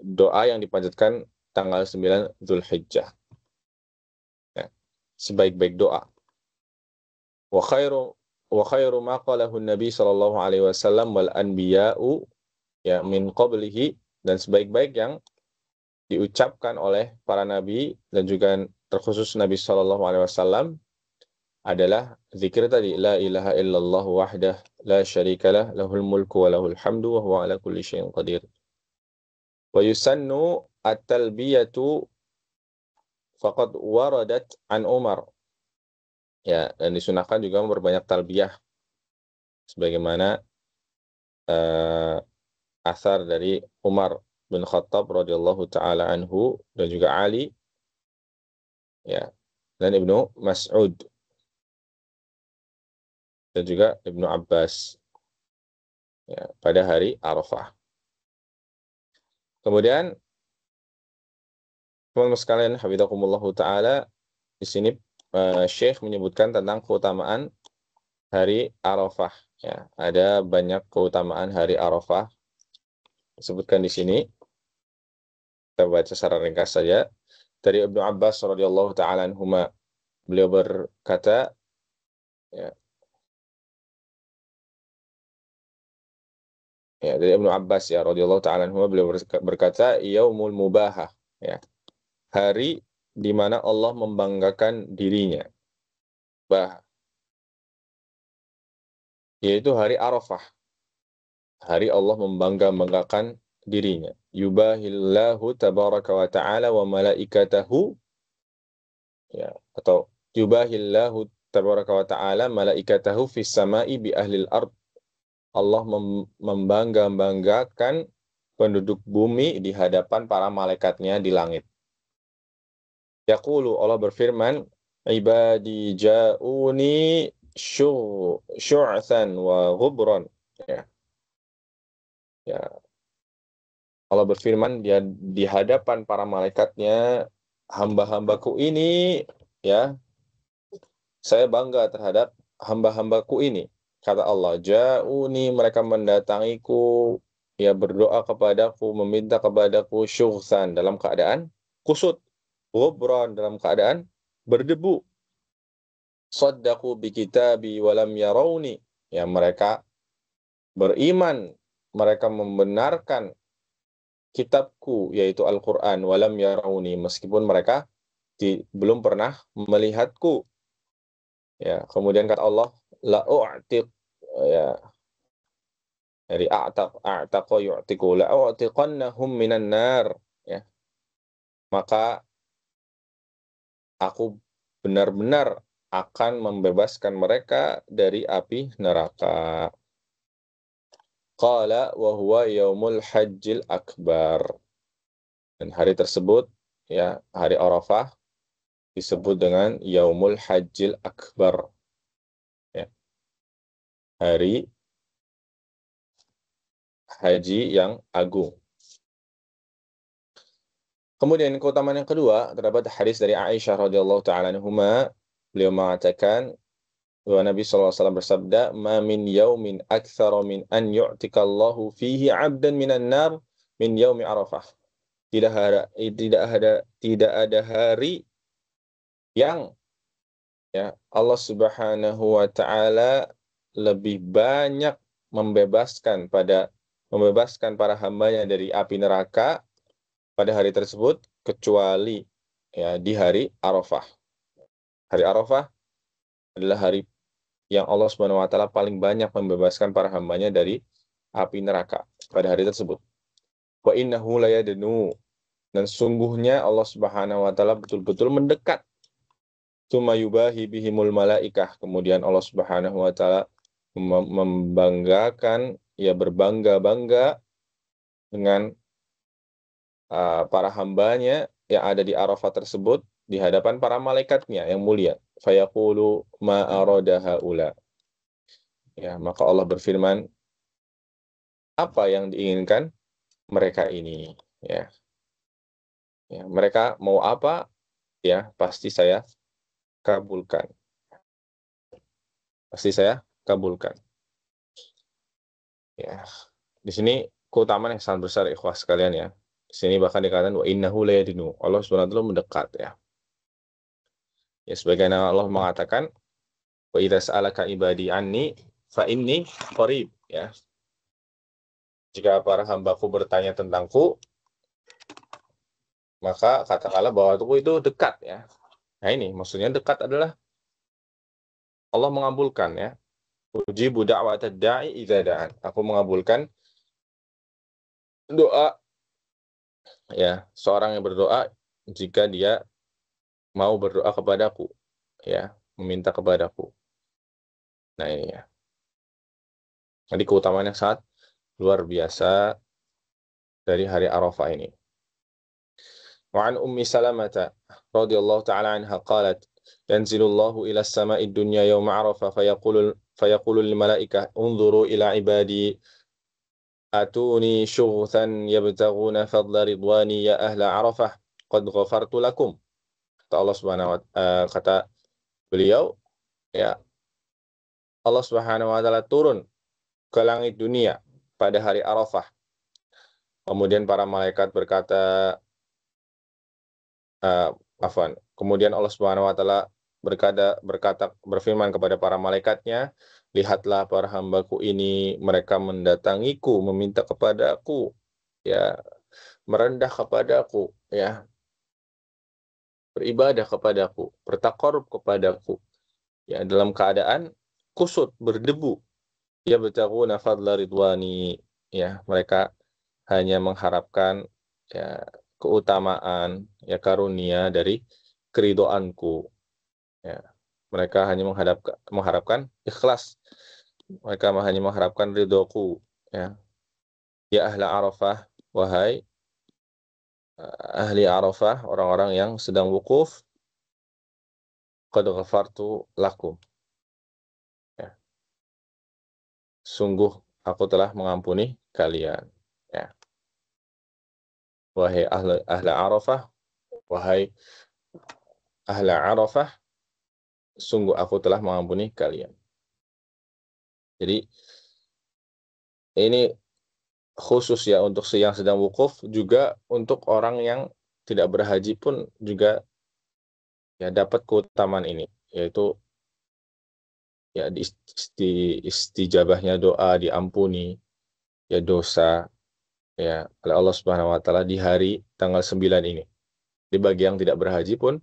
doa yang dipanjatkan tanggal 9 Zulhijjah, ya. Sebaik-baik doa. Wa khairu ma qalahu Nabi sallallahu alaihi wasallam wal anbiya'u, ya, min qablihi, dan sebaik-baik yang diucapkan oleh para nabi dan juga terkhusus Nabi sallallahu alaihi wasallam adalah zikir tadi, la ilaha illallah wahdah la syarikalah lahul mulku wa lahul hamdu wa huwa ala kulli syai'in qadir. Wa yusannu at-talbiyatu faqad waradat an Umar, ya, dan disunahkan juga memperbanyak talbiyah sebagaimana asar dari Umar bin Khattab radhiyallahu taala anhu dan juga Ali, ya, dan Ibnu Mas'ud dan juga Ibnu Abbas, ya, pada hari Arafah. Kemudian teman-teman sekalian hafizakumullahu taala, di sini Syekh menyebutkan tentang keutamaan hari Arafah, ya. Ada banyak keutamaan hari Arafah disebutkan di sini. Kita baca secara ringkas saja. Dari Ibnu Abbas radhiyallahu taala anhuma, beliau berkata, ya, dari Ibnu Abbas, ya, radhiyallahu taala anhuma, beliau berkata, yaumul mubahah, ya, hari di mana Allah membanggakan dirinya, yaitu hari Arafah. Hari Allah membanggakan dirinya. Yubahillahu tabaraka wa ta'ala wa malaikatahu, ya, atau yubahillahu tabaraka wa ta'ala malaikatahu fis sama'i bi ahlil ard. Allah membanggakan penduduk bumi di hadapan para malaikatnya di langit. Yaqulu, Allah berfirman, ibadi ja'uni syu'than wa ghubran, ya. Ya, Allah berfirman, dia di hadapan para malaikatnya, hamba-hambaku ini, ya, saya bangga terhadap hamba-hambaku ini. Kata Allah, ja'uni, mereka mendatangiku, ya, berdoa kepadaku, meminta kepadaku, syughsan, dalam keadaan kusut, ghubran, dalam keadaan berdebu. Saddaqu bi kitabi walam yarawni, ya, mereka beriman, mereka membenarkan kitabku, yaitu Al-Quran, walam yarawni, meskipun mereka belum pernah melihatku, ya. Kemudian kata Allah, la u'tiq, ya, dari a'taqa yu'tiqu, la u'tiqannahum minan nar, ya, maka aku benar-benar akan membebaskan mereka dari api neraka. Qala wa huwa yaumul hajjil akbar, dan hari tersebut, ya, hari Arafah, disebut dengan yaumul hajjil akbar, ya, hari haji yang agung. Kemudian keutamaan yang kedua, terdapat hadis dari Aisyah radhiyallahu taala anhuma, beliau mengatakan bahwa Nabi SAW bersabda, ma min yaumin aktsara min an yu'tikallahu fihi 'abdan minan nar min yaumi Arafah. Tidak ada hari yang, ya, Allah Subhanahu wa taala lebih banyak membebaskan para hambanya dari api neraka pada hari tersebut kecuali, ya, di hari Arafah. Hari Arafah adalah hari yang Allah Subhanahu wa taala paling banyak membebaskan para hambanya dari api neraka pada hari tersebut. Wa innahu layadnu, dan sungguhnya Allah Subhanahu wa taala betul-betul mendekat. Tsumma yubahi bihimul malaikah, kemudian Allah Subhanahu wa taala membanggakan, ya, berbangga-bangga dengan para hambanya yang ada di Arafah tersebut di hadapan para malaikatnya yang mulia. Fayaqulu ma arada haula. Ya, maka Allah berfirman, apa yang diinginkan mereka ini? Ya, ya, mereka mau apa? Ya, pasti saya kabulkan. Pasti saya kabulkan. Ya, di sini keutamaan yang sangat besar ikhwas sekalian ya. Di sini bahkan dikatakan wa innahu layadinu. Allah Subhanahu wa taala mendekat ya. Ya sebagaimana Allah mengatakan wa idza sa'alaka ibadi anni fa inni qarib ya. Jika para hambaku bertanya tentangku, maka katakanlah bahwa aku itu dekat ya. Nah ini maksudnya dekat adalah Allah mengabulkan ya. Ujibu da'watad da'i idza da'an. Aku mengabulkan doa ya seorang yang berdoa jika dia mau berdoa kepadaku ya, meminta kepadaku. Nah ini ya. Jadi keutamaan yang sangat luar biasa dari hari Arafah ini. Wa an Ummi Salamah radhiyallahu ta'ala anha qalat yanzilullahu ila as-sama'i ad-dunya yawma Arafah fayaqulu lil malaikah unzuru ila ibadi atuni syughthan yabtaghuna fadla ridwani ya ahla Arafah qad ghafartu lakum. Kata Allah Subhanahu wa kata beliau ya, Allah Subhanahu wa taala turun ke langit dunia pada hari Arafah. Kemudian para malaikat berkata, kemudian Allah Subhanahu wa taala berfirman kepada para malaikatnya, lihatlah para hambaku ini, mereka mendatangiku, meminta kepadaku, ya, merendah kepadaku, ya, beribadah kepadaku, bertaqarrub kepadaku, ya, dalam keadaan kusut, berdebu. Ya betaguna fadla ridwani, ya, mereka hanya mengharapkan ya keutamaan, ya karunia dari keridoanku. Ya. Mereka hanya mengharapkan ikhlas. Mereka hanya mengharapkan ridhoku. Ya, ya ahli Arafah, wahai ahli Arafah, orang-orang yang sedang wukuf, qad ghafartu lakum. Ya. Sungguh aku telah mengampuni kalian. Ya. Wahai ahli Arafah, wahai ahli Arafah, sungguh aku telah mengampuni kalian. Jadi ini khusus ya untuk yang sedang wukuf, juga untuk orang yang tidak berhaji pun juga ya dapat keutamaan ini, yaitu ya di istijabahnya doa, diampuni ya dosa ya oleh Allah Subhanahu wa taala di hari tanggal 9 ini. Di bagi yang tidak berhaji pun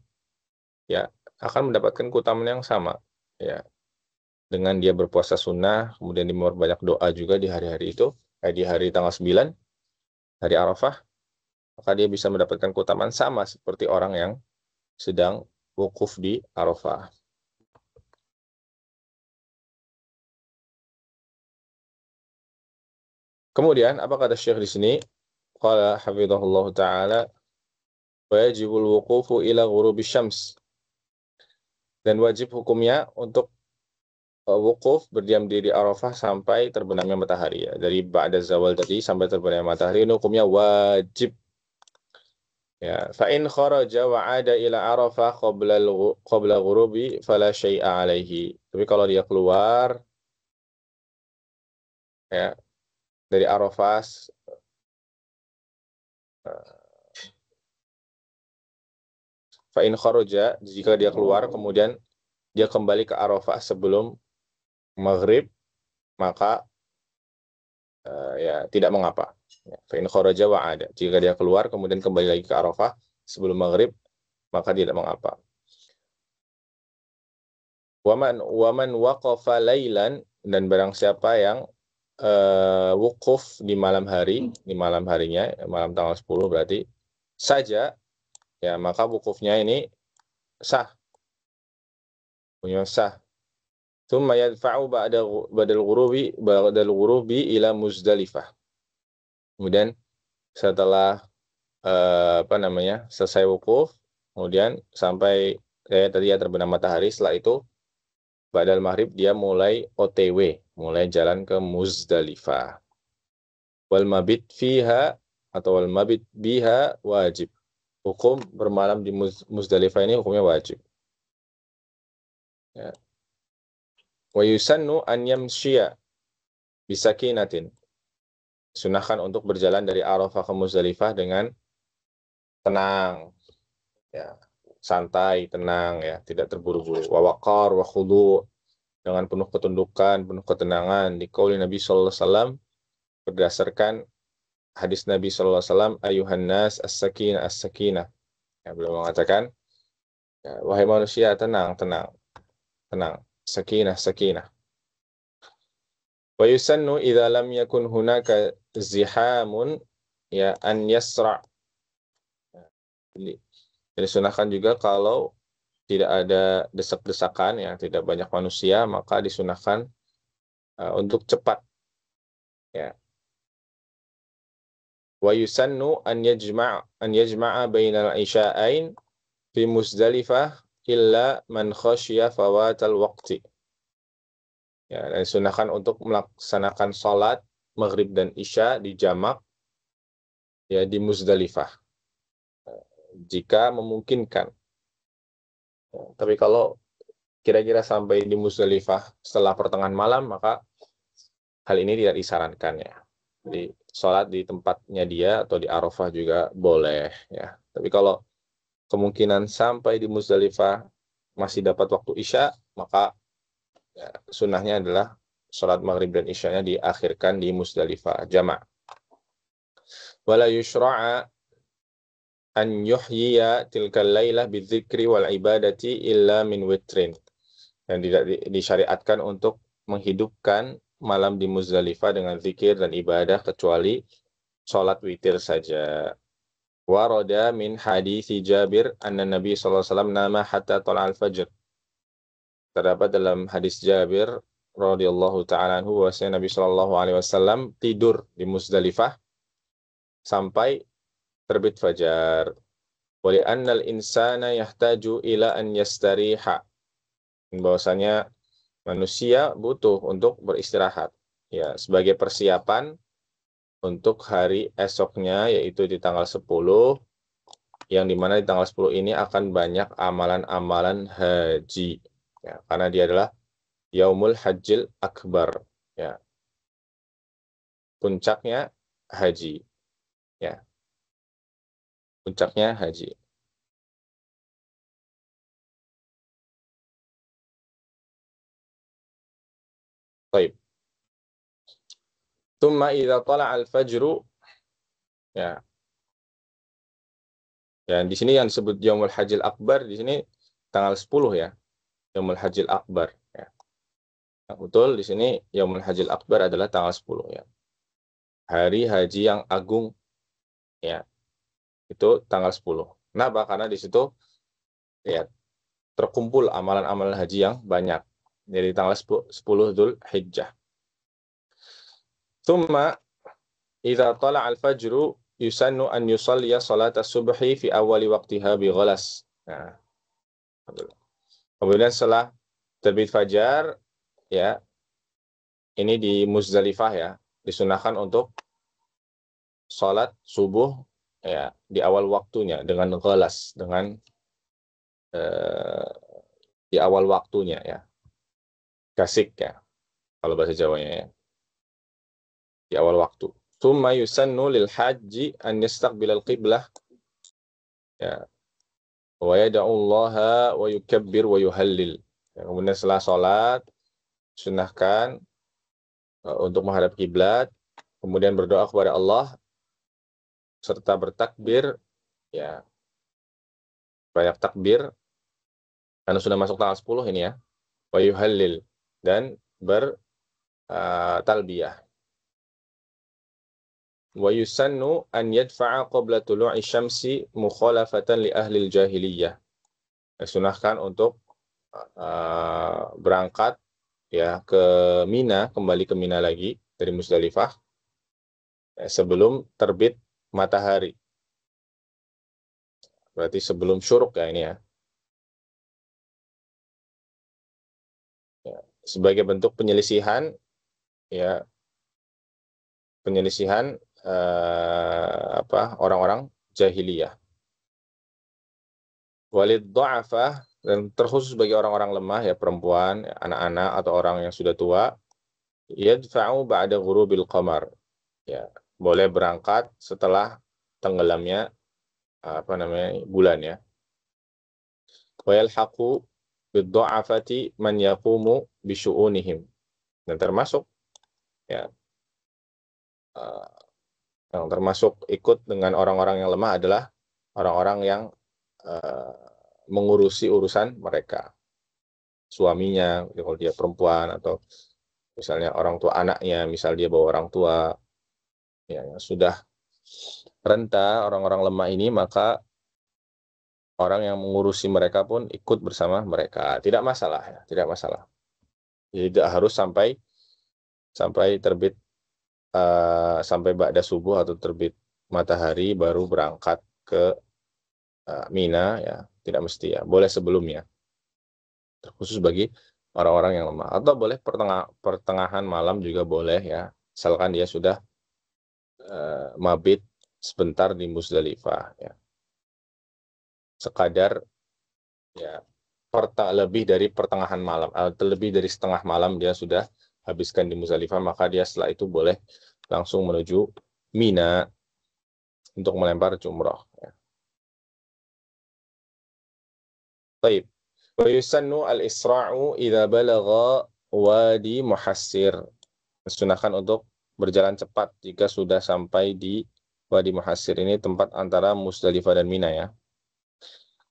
ya akan mendapatkan keutamaan yang sama ya, dengan dia berpuasa sunnah, kemudian dia banyak doa juga di hari-hari itu, di hari tanggal 9, hari Arafah, maka dia bisa mendapatkan keutamaan sama seperti orang yang sedang wukuf di Arafah. Kemudian, apa kata Syekh di sini? Qala hafizahullah ta'ala, wa yajibul wuqufu ila ghurubi syams. Dan wajib hukumnya untuk wukuf berdiam diri Arafah sampai terbenamnya matahari ya. Dari ba'da zawal tadi sampai terbenamnya matahari ini hukumnya wajib. Ya, fa in kharaja wa 'ada ila Arafah qabla ghurubi fala syai'a 'alaihi. Tapi kalau dia keluar ya dari Arafah fa in kharaja, jika dia keluar kemudian dia kembali ke Arafah sebelum maghrib, maka ya tidak mengapa. Fa in kharaja wa 'ada. Jika dia keluar kemudian kembali lagi ke Arafah sebelum maghrib, maka tidak mengapa. Waman waqafa lailan, dan barang siapa yang wukuf di malam harinya, malam tanggal 10 berarti saja, ya maka wukufnya ini sah, punya sah. Tsumma yadfa'u ba'dal ghurubi ila Muzdalifah. Kemudian setelah selesai wukuf, kemudian sampai tadi ya terbenam matahari. Setelah itu ba'dal maghrib dia mulai OTW, mulai jalan ke Muzdalifah. Wal mabit fiha atau wal mabit biha wajib. Hukum bermalam di Muzdalifah ini hukumnya wajib. Ya. Wa yusannu an yamshiya bisakinatin. Sunahkan untuk berjalan dari Arafah ke Muzdalifah dengan tenang, ya, santai, tenang, ya, tidak terburu-buru. Wa waqar wa khudu', dengan penuh ketundukan, penuh ketenangan. Di qauli Nabi sallallahu alaihi wasallam, berdasarkan hadis Nabi sallallahu alaihi wasallam, ayuhan nas as-sakinah as-sakinah. Ya, beliau mengatakan, ya, wahai manusia, tenang, tenang, tenang, sakinah, sakinah. Wa yusannu idza lam yakun hunaka zihamun, ya, an yasra'. Jadi disunahkan juga kalau tidak ada desak-desakan, ya, tidak banyak manusia, maka disunahkan untuk cepat, ya. Wa yusannu an yajma'a bainal isya'ain fi Muzdalifah illa man khasyiya fawatal waqti. Ya, dan disunahkan untuk melaksanakan salat maghrib dan isya di jamak, ya, di Muzdalifah jika memungkinkan. Ya, tapi kalau kira-kira sampai di Muzdalifah setelah pertengahan malam, maka hal ini tidak disarankan, ya. Jadi sholat di tempatnya dia atau di Arafah juga boleh, ya. Tapi kalau kemungkinan sampai di Muzdalifah masih dapat waktu isya, maka, ya, sunnahnya adalah sholat maghrib dan isyanya diakhirkan di Muzdalifah jamak. Wala yushra'a an yuhyiya tilkal lailah bidzikri wal ibadati illa min witrin. Dan tidak disyariatkan untuk menghidupkan malam di Muzdalifah dengan zikir dan ibadah kecuali sholat witir saja. Warada min hadisi Jabir anna Nabi sallallahu alaihi wasallam nama hatta tala'al fajr. Terdapat dalam hadis Jabir radhiyallahu ta'ala anhu bahwasanya Nabi sallallahu alaihi wasallam tidur di Muzdalifah sampai terbit fajar. Wa li annal insana yahtaju ila an yastariha. Bahwasanya manusia butuh untuk beristirahat, ya, sebagai persiapan untuk hari esoknya, yaitu di tanggal 10, yang dimana di tanggal 10 ini akan banyak amalan-amalan haji, ya, karena dia adalah Yaumul Hajjil Akbar, ya, puncaknya haji, ya, puncaknya haji. Baik. Tsumma idza tala'al fajru, ya. Dan di sini yang disebut Yaumul Hajjil Akbar di sini tanggal 10, ya. Yaumul Hajjil Akbar, ya. Yang betul di sini Yaumul Hajjil Akbar adalah tanggal 10, ya. Hari haji yang agung, ya. Itu tanggal 10. Kenapa? Karena di situ, ya, terkumpul amalan-amalan haji yang banyak. Jadi tanggal 10 Dzulhijjah. Tsumma idza tala'a al-fajru yusannu an yusalliya salat as-subhi fi awwali waqtiha bi ghalas. Nah, kemudian setelah terbit fajar, ya, ini di Muzdalifah, ya, disunahkan untuk salat subuh, ya, di awal waktunya dengan ghalas, dengan di awal waktunya, ya. Gasik, ya, kalau bahasa Jawanya, ya. Di awal waktu. Tsumma yusannu lil haji an yastaqbilal qiblah, ya, wa yad'ullaha wa yukabbir wa yuhallil. Ya, kemudian setelah sholat sunahkan untuk menghadap kiblat, kemudian berdoa kepada Allah serta bertakbir, ya, banyak takbir karena sudah masuk tanggal 10 ini, ya. Wa yuhallil, dan bertalbiyah. Wa yusannu an yadfa'a qabla tulu'i syamsi mukhalafatan li ahli jahiliyah. Sunahkan untuk berangkat, ya, ke Mina, kembali ke Mina lagi dari Muzdalifah, ya, sebelum terbit matahari. berarti sebelum syuruk ya ini ya. Ya, sebagai bentuk penyelisihan ya, penyelisihan orang-orang jahiliyah. Walid dha'afah, dan terkhusus bagi orang-orang lemah ya, perempuan, ya, anak-anak atau orang yang sudah tua, yadfa'u ba'da ghurubil qamar. Ya, boleh berangkat setelah tenggelamnya bulan ya. Wa yalhaqu bid-dha'afati man yaqumu bi syu'unihim. Dan termasuk ya, eh, yang termasuk ikut dengan orang-orang yang lemah adalah orang-orang yang mengurusi urusan mereka, suaminya kalau dia perempuan, atau misalnya orang tua anaknya, misal dia bawa orang tua ya, yang sudah renta, orang-orang lemah ini, maka orang yang mengurusi mereka pun ikut bersama mereka, tidak masalah ya, tidak masalah. Jadi tidak harus sampai terbit sampai ba'da subuh atau terbit matahari baru berangkat ke Mina ya, tidak mesti ya, boleh sebelumnya, terkhusus bagi orang-orang yang lemah, atau boleh pertengahan malam juga boleh ya, asalkan dia sudah mabit sebentar di Muzdalifah ya, sekadar ya lebih dari pertengahan malam atau lebih dari setengah malam dia sudah habiskan di Muzdalifah, maka dia setelah itu boleh langsung menuju Mina untuk melempar jumrah ya. Baik. Wa yusannu al-isra'u idza balagha wadi muhassir. Disunahkan untuk berjalan cepat jika sudah sampai di Wadi Muhassir, ini tempat antara Musdalifah dan Mina ya.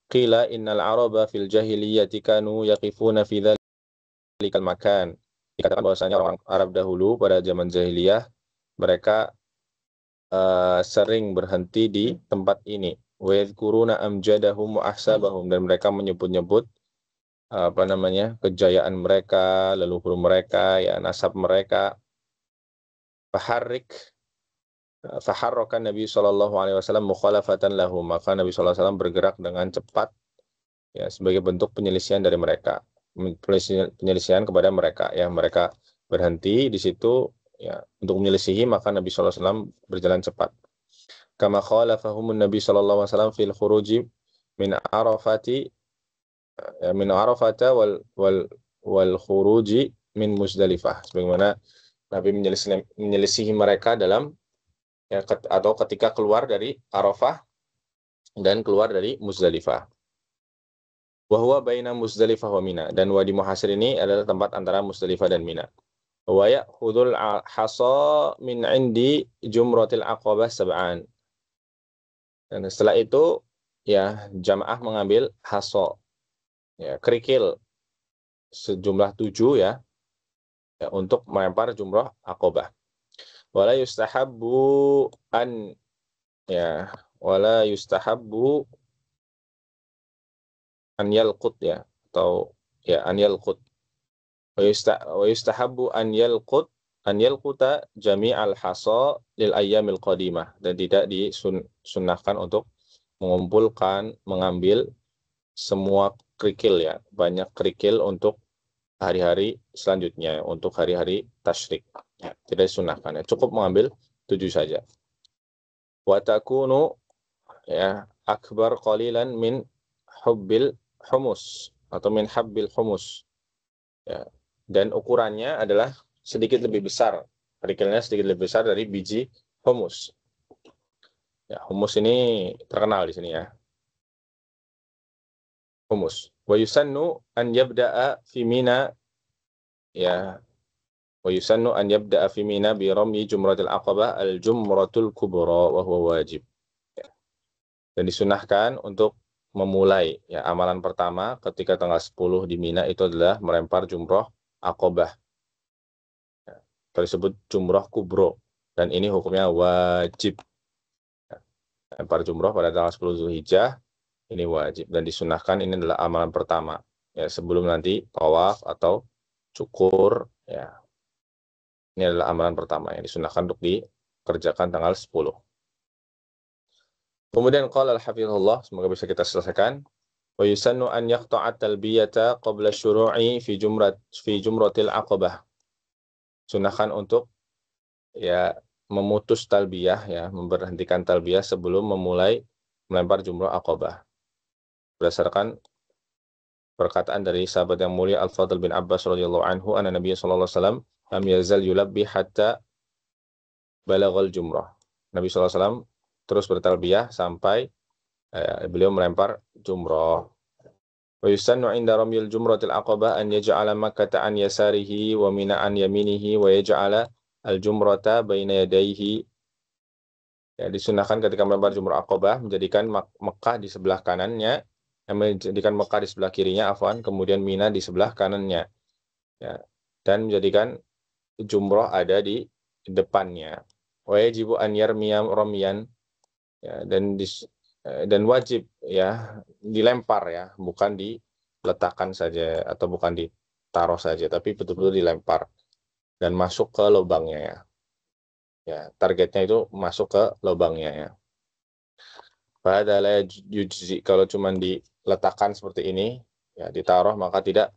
Qila innal araba fil jahiliyyati kanu yaqifuna fi dzalikal makan. Dikatakan bahwasanya orang Arab dahulu pada zaman jahiliyah mereka sering berhenti di tempat ini. Wa yadhkuruna amjadahum wa ahsabahum, dan mereka menyebut-nyebut kejayaan mereka, leluhur mereka, ya nasab mereka. Faharrakan Nabi SAW mukhalafatan lahu, maka Nabi SAW bergerak dengan cepat ya, sebagai bentuk penyelisihan dari mereka, penyelisihan kepada mereka ya, mereka berhenti di situ ya untuk menyelisihi, maka Nabi SAW berjalan cepat. Kama khalafahumun Nabi SAW fil khuruji min arafati min arafata wal khuruji min Muzdalifah, sebagaimana Nabi menyelisihi mereka dalam ya, atau ketika keluar dari Arafah dan keluar dari Muzdalifah. Wa huwa baina Muzdalifah wa Mina, dan Wadi Muhassir ini adalah tempat antara Muzdalifah dan Mina. Wa ya'khudul hasa min 'indi jumratil aqabah sab'an. Dan setelah itu ya jamaah mengambil hasa ya, kerikil sejumlah 7 ya, untuk melempar jumrah Aqabah. Wala yustahabbu an ya, wala yustahabbu an yalqut ya, atau ya an yalqut. Wa yustahabbu an yalquta jami'al hasa lil ayyamil qadimah, dan tidak disunnahkan untuk mengambil semua kerikil ya, banyak kerikil untuk hari-hari selanjutnya, untuk hari-hari tasyrik ya, tidak disunahkan ya, cukup mengambil 7 saja. Wa takunu ya akbar qalilan min hubbil humus, atau min habbil humus ya, dan ukurannya adalah sedikit lebih besar, kerikilnya sedikit lebih besar dari biji humus ya. Humus ini terkenal di sini ya, humus. Wa yusannu an yabda'a fi Mina ya, wa yusannu an yabda'a fi Mina bi ramyi jumratil aqabah al-jumratul kubra wa huwa wajib. Dan disunahkan untuk memulai ya amalan pertama ketika tanggal 10 di Mina itu adalah melempar jumrah Aqabah. Ya, tersebut jumrah kubro, dan ini hukumnya wajib. Ya, lempar jumrah pada tanggal 10 Zulhijjah ini wajib, dan disunahkan, ini adalah amalan pertama ya, sebelum nanti tawaf atau cukur ya. Ini adalah amalan pertama yang disunahkan untuk dikerjakan tanggal 10. Kemudian qala al-hafizullah, semoga bisa kita selesaikan. Wa yusannu an yaqta'a talbiyata qabla syuru'i fi jumratil aqabah. Sunahkan untuk ya memutus talbiyah, ya memberhentikan talbiyah sebelum memulai melempar jumrah aqabah. Berdasarkan perkataan dari sahabat yang mulia Al-Fadl bin Abbas radhiyallahu anhu, anna Nabi sallallahu alaihi wasallam lam yazal yulabbi hatta balaghal jumrah. Nabi sallallahu alaihi wasallam terus bertalbiyah sampai beliau melempar jumrah. Wa yusannu 'inda ramyil jumratil aqabah an yaj'ala Makkah an yasarihi wa Mina an yaminihi wa yaj'ala al-jumrata baina yadayhi. Ya, disunahkan ketika melempar jumrah aqabah menjadikan Mekah di sebelah kanannya, menjadikan Mekah di sebelah kirinya, afwan, kemudian Mina di sebelah kanannya. Ya, dan menjadikan jumrah ada di depannya. Wa yajibu an yarmiya ramyan, ya, dan wajib ya dilempar, ya bukan diletakkan saja atau bukan ditaruh saja, tapi betul-betul dilempar dan masuk ke lubangnya, ya. Ya, targetnya itu masuk ke lubangnya, ya. Padahal yujzi, kalau cuma diletakkan seperti ini, ya ditaruh, maka tidak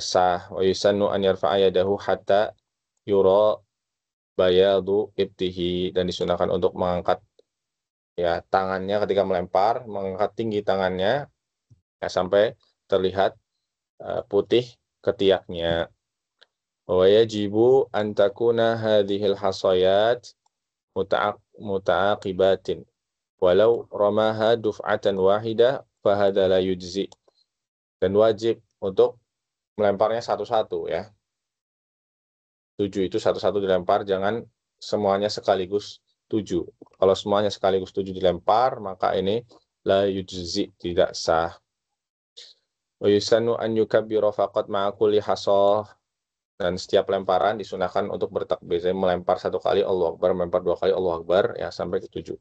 sah. Wa yusannu an yarfa'a yadahu hatta yura bayadu ibtihi, dan disunahkan untuk mengangkat ya tangannya ketika melempar, mengangkat tinggi tangannya ya sampai terlihat putih ketiaknya. Wa yajibu an takuna hadhil hasayat muta'aqibatin walau ramaha duf'atan wahidah fahada la yujzi, dan wajib untuk melemparnya satu-satu, ya. 7 itu satu-satu dilempar, jangan semuanya sekaligus 7. Kalau semuanya sekaligus 7 dilempar, maka ini la yujzi, tidak sah. Wa yusannu an yukabbira faqat ma'a kulli hasah, dan setiap lemparan disunahkan untuk bertakbir, melempar satu kali Allahu Akbar, melempar 2 kali Allahu Akbar, ya sampai ke 7.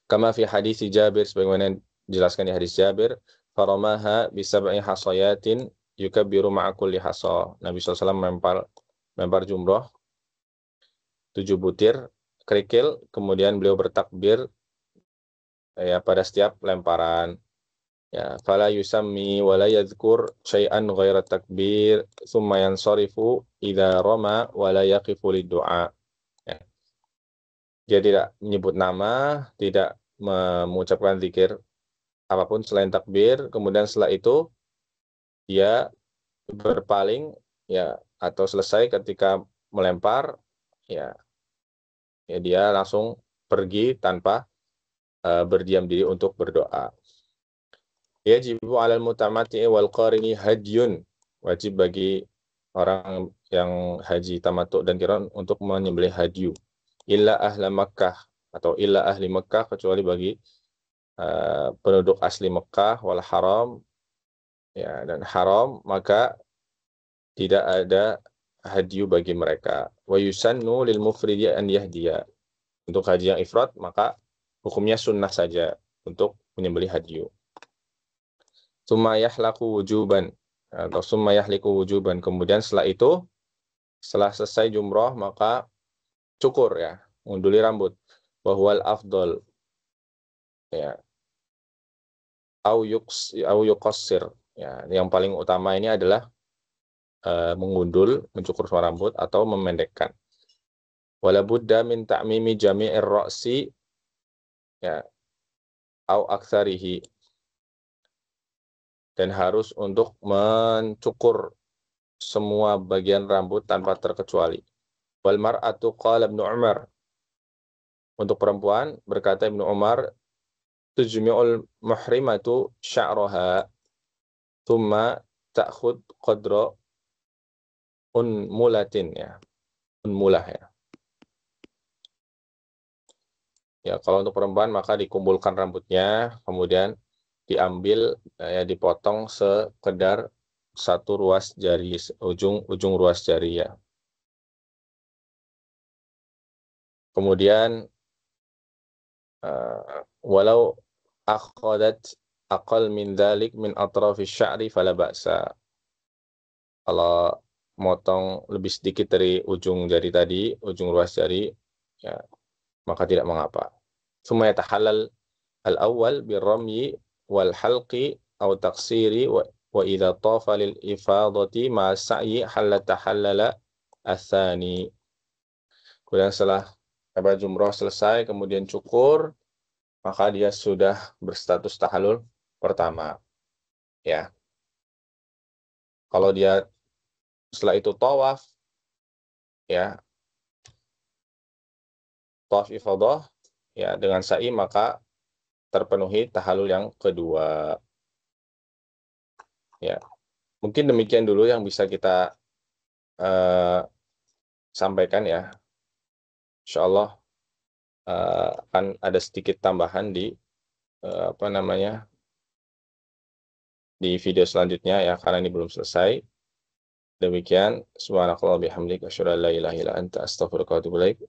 Kama fi hadis Jabir, sebagaimana dijelaskan di hadis Jabir, faramaha bi sab'i hasayatin yukabbiru ma'a kulli hasah. Nabi SAW melempar jumrah 7 butir kerikil, kemudian beliau bertakbir ya pada setiap lemparan. Ya, fala yusammi wa la yadhkur syai'an ghaira takbir thumma yansarifu idza rama wa la yaqifu lid-du'a. Ya. Dia tidak menyebut nama, tidak mengucapkan zikir apapun selain takbir, kemudian setelah itu dia berpaling, ya, atau selesai ketika melempar, ya dia langsung pergi tanpa berdiam diri untuk berdoa. Yajibu 'alal mutamati'i wal qarini hadyun. Wajib bagi orang yang haji tamattu dan qiran untuk menyembelih hadyu. Illa ahla Makkah, atau illa ahli Makkah, kecuali bagi penduduk asli Makkah, wal haram, ya, dan haram, maka tidak ada hadyu bagi mereka. Wa yusannu lil mufridi an yahdiya. Untuk haji yang ifrad, maka hukumnya sunnah saja untuk menyembelih hadyu. Summa yahlaku wujuban, atau summa yahliku wujuban. Kemudian setelah itu, setelah selesai jumrah, maka cukur, ya, unduli rambut. Wa huwal afdal, ya, au yuqassir, ya, yang paling utama ini adalah mengundul, mencukur semua rambut, atau memendekkan. Wala budda min ta'mimi jami'ir ra'si, ya, au aktsarihi, dan harus untuk mencukur semua bagian rambut tanpa terkecuali. Wal mar'atu qala Ibnu Umar, untuk perempuan berkata Ibnu Umar, tujmi'ul muhrimatu sya'raha thumma ta'khud qadra unmulatin, ya, unmulah, ya. Ya, kalau untuk perempuan maka dikumpulkan rambutnya, kemudian diambil, ya, dipotong sekedar satu ruas jari, ujung ruas jari, ya. Kemudian walau akhadat aqal min dzalik min atrafi sya'ri fala ba'sa. Kalau motong lebih sedikit dari ujung jari tadi, ujung ruas jari, ya, maka tidak mengapa. ثم يتحلل الأول بالرمي والحلق أو تقصير وإذا طاف للإفاضة مع السعي تحلل الثاني. Kemudian setelah jumroh selesai kemudian cukur, maka dia sudah berstatus tahallul pertama. Ya. Kalau dia setelah itu tawaf, ya, tawaf ifadah, ya, dengan sa'i maka terpenuhi tahallul yang kedua. Ya. Mungkin demikian dulu yang bisa kita sampaikan ya. Insyaallah akan ada sedikit tambahan di di video selanjutnya ya, karena ini belum selesai. Demikian, subhanakallah bihamdik asyhadu an la ilaha illa anta astaghfiruka wa atubu ilaik.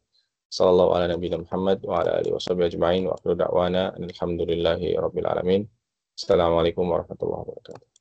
Sallallahu ala nabiyina Muhammad wa ala alihi washabihi ajma'in wa akhiru da'wana alhamdulillahi rabbil alamin. Assalamualaikum warahmatullahi wabarakatuh.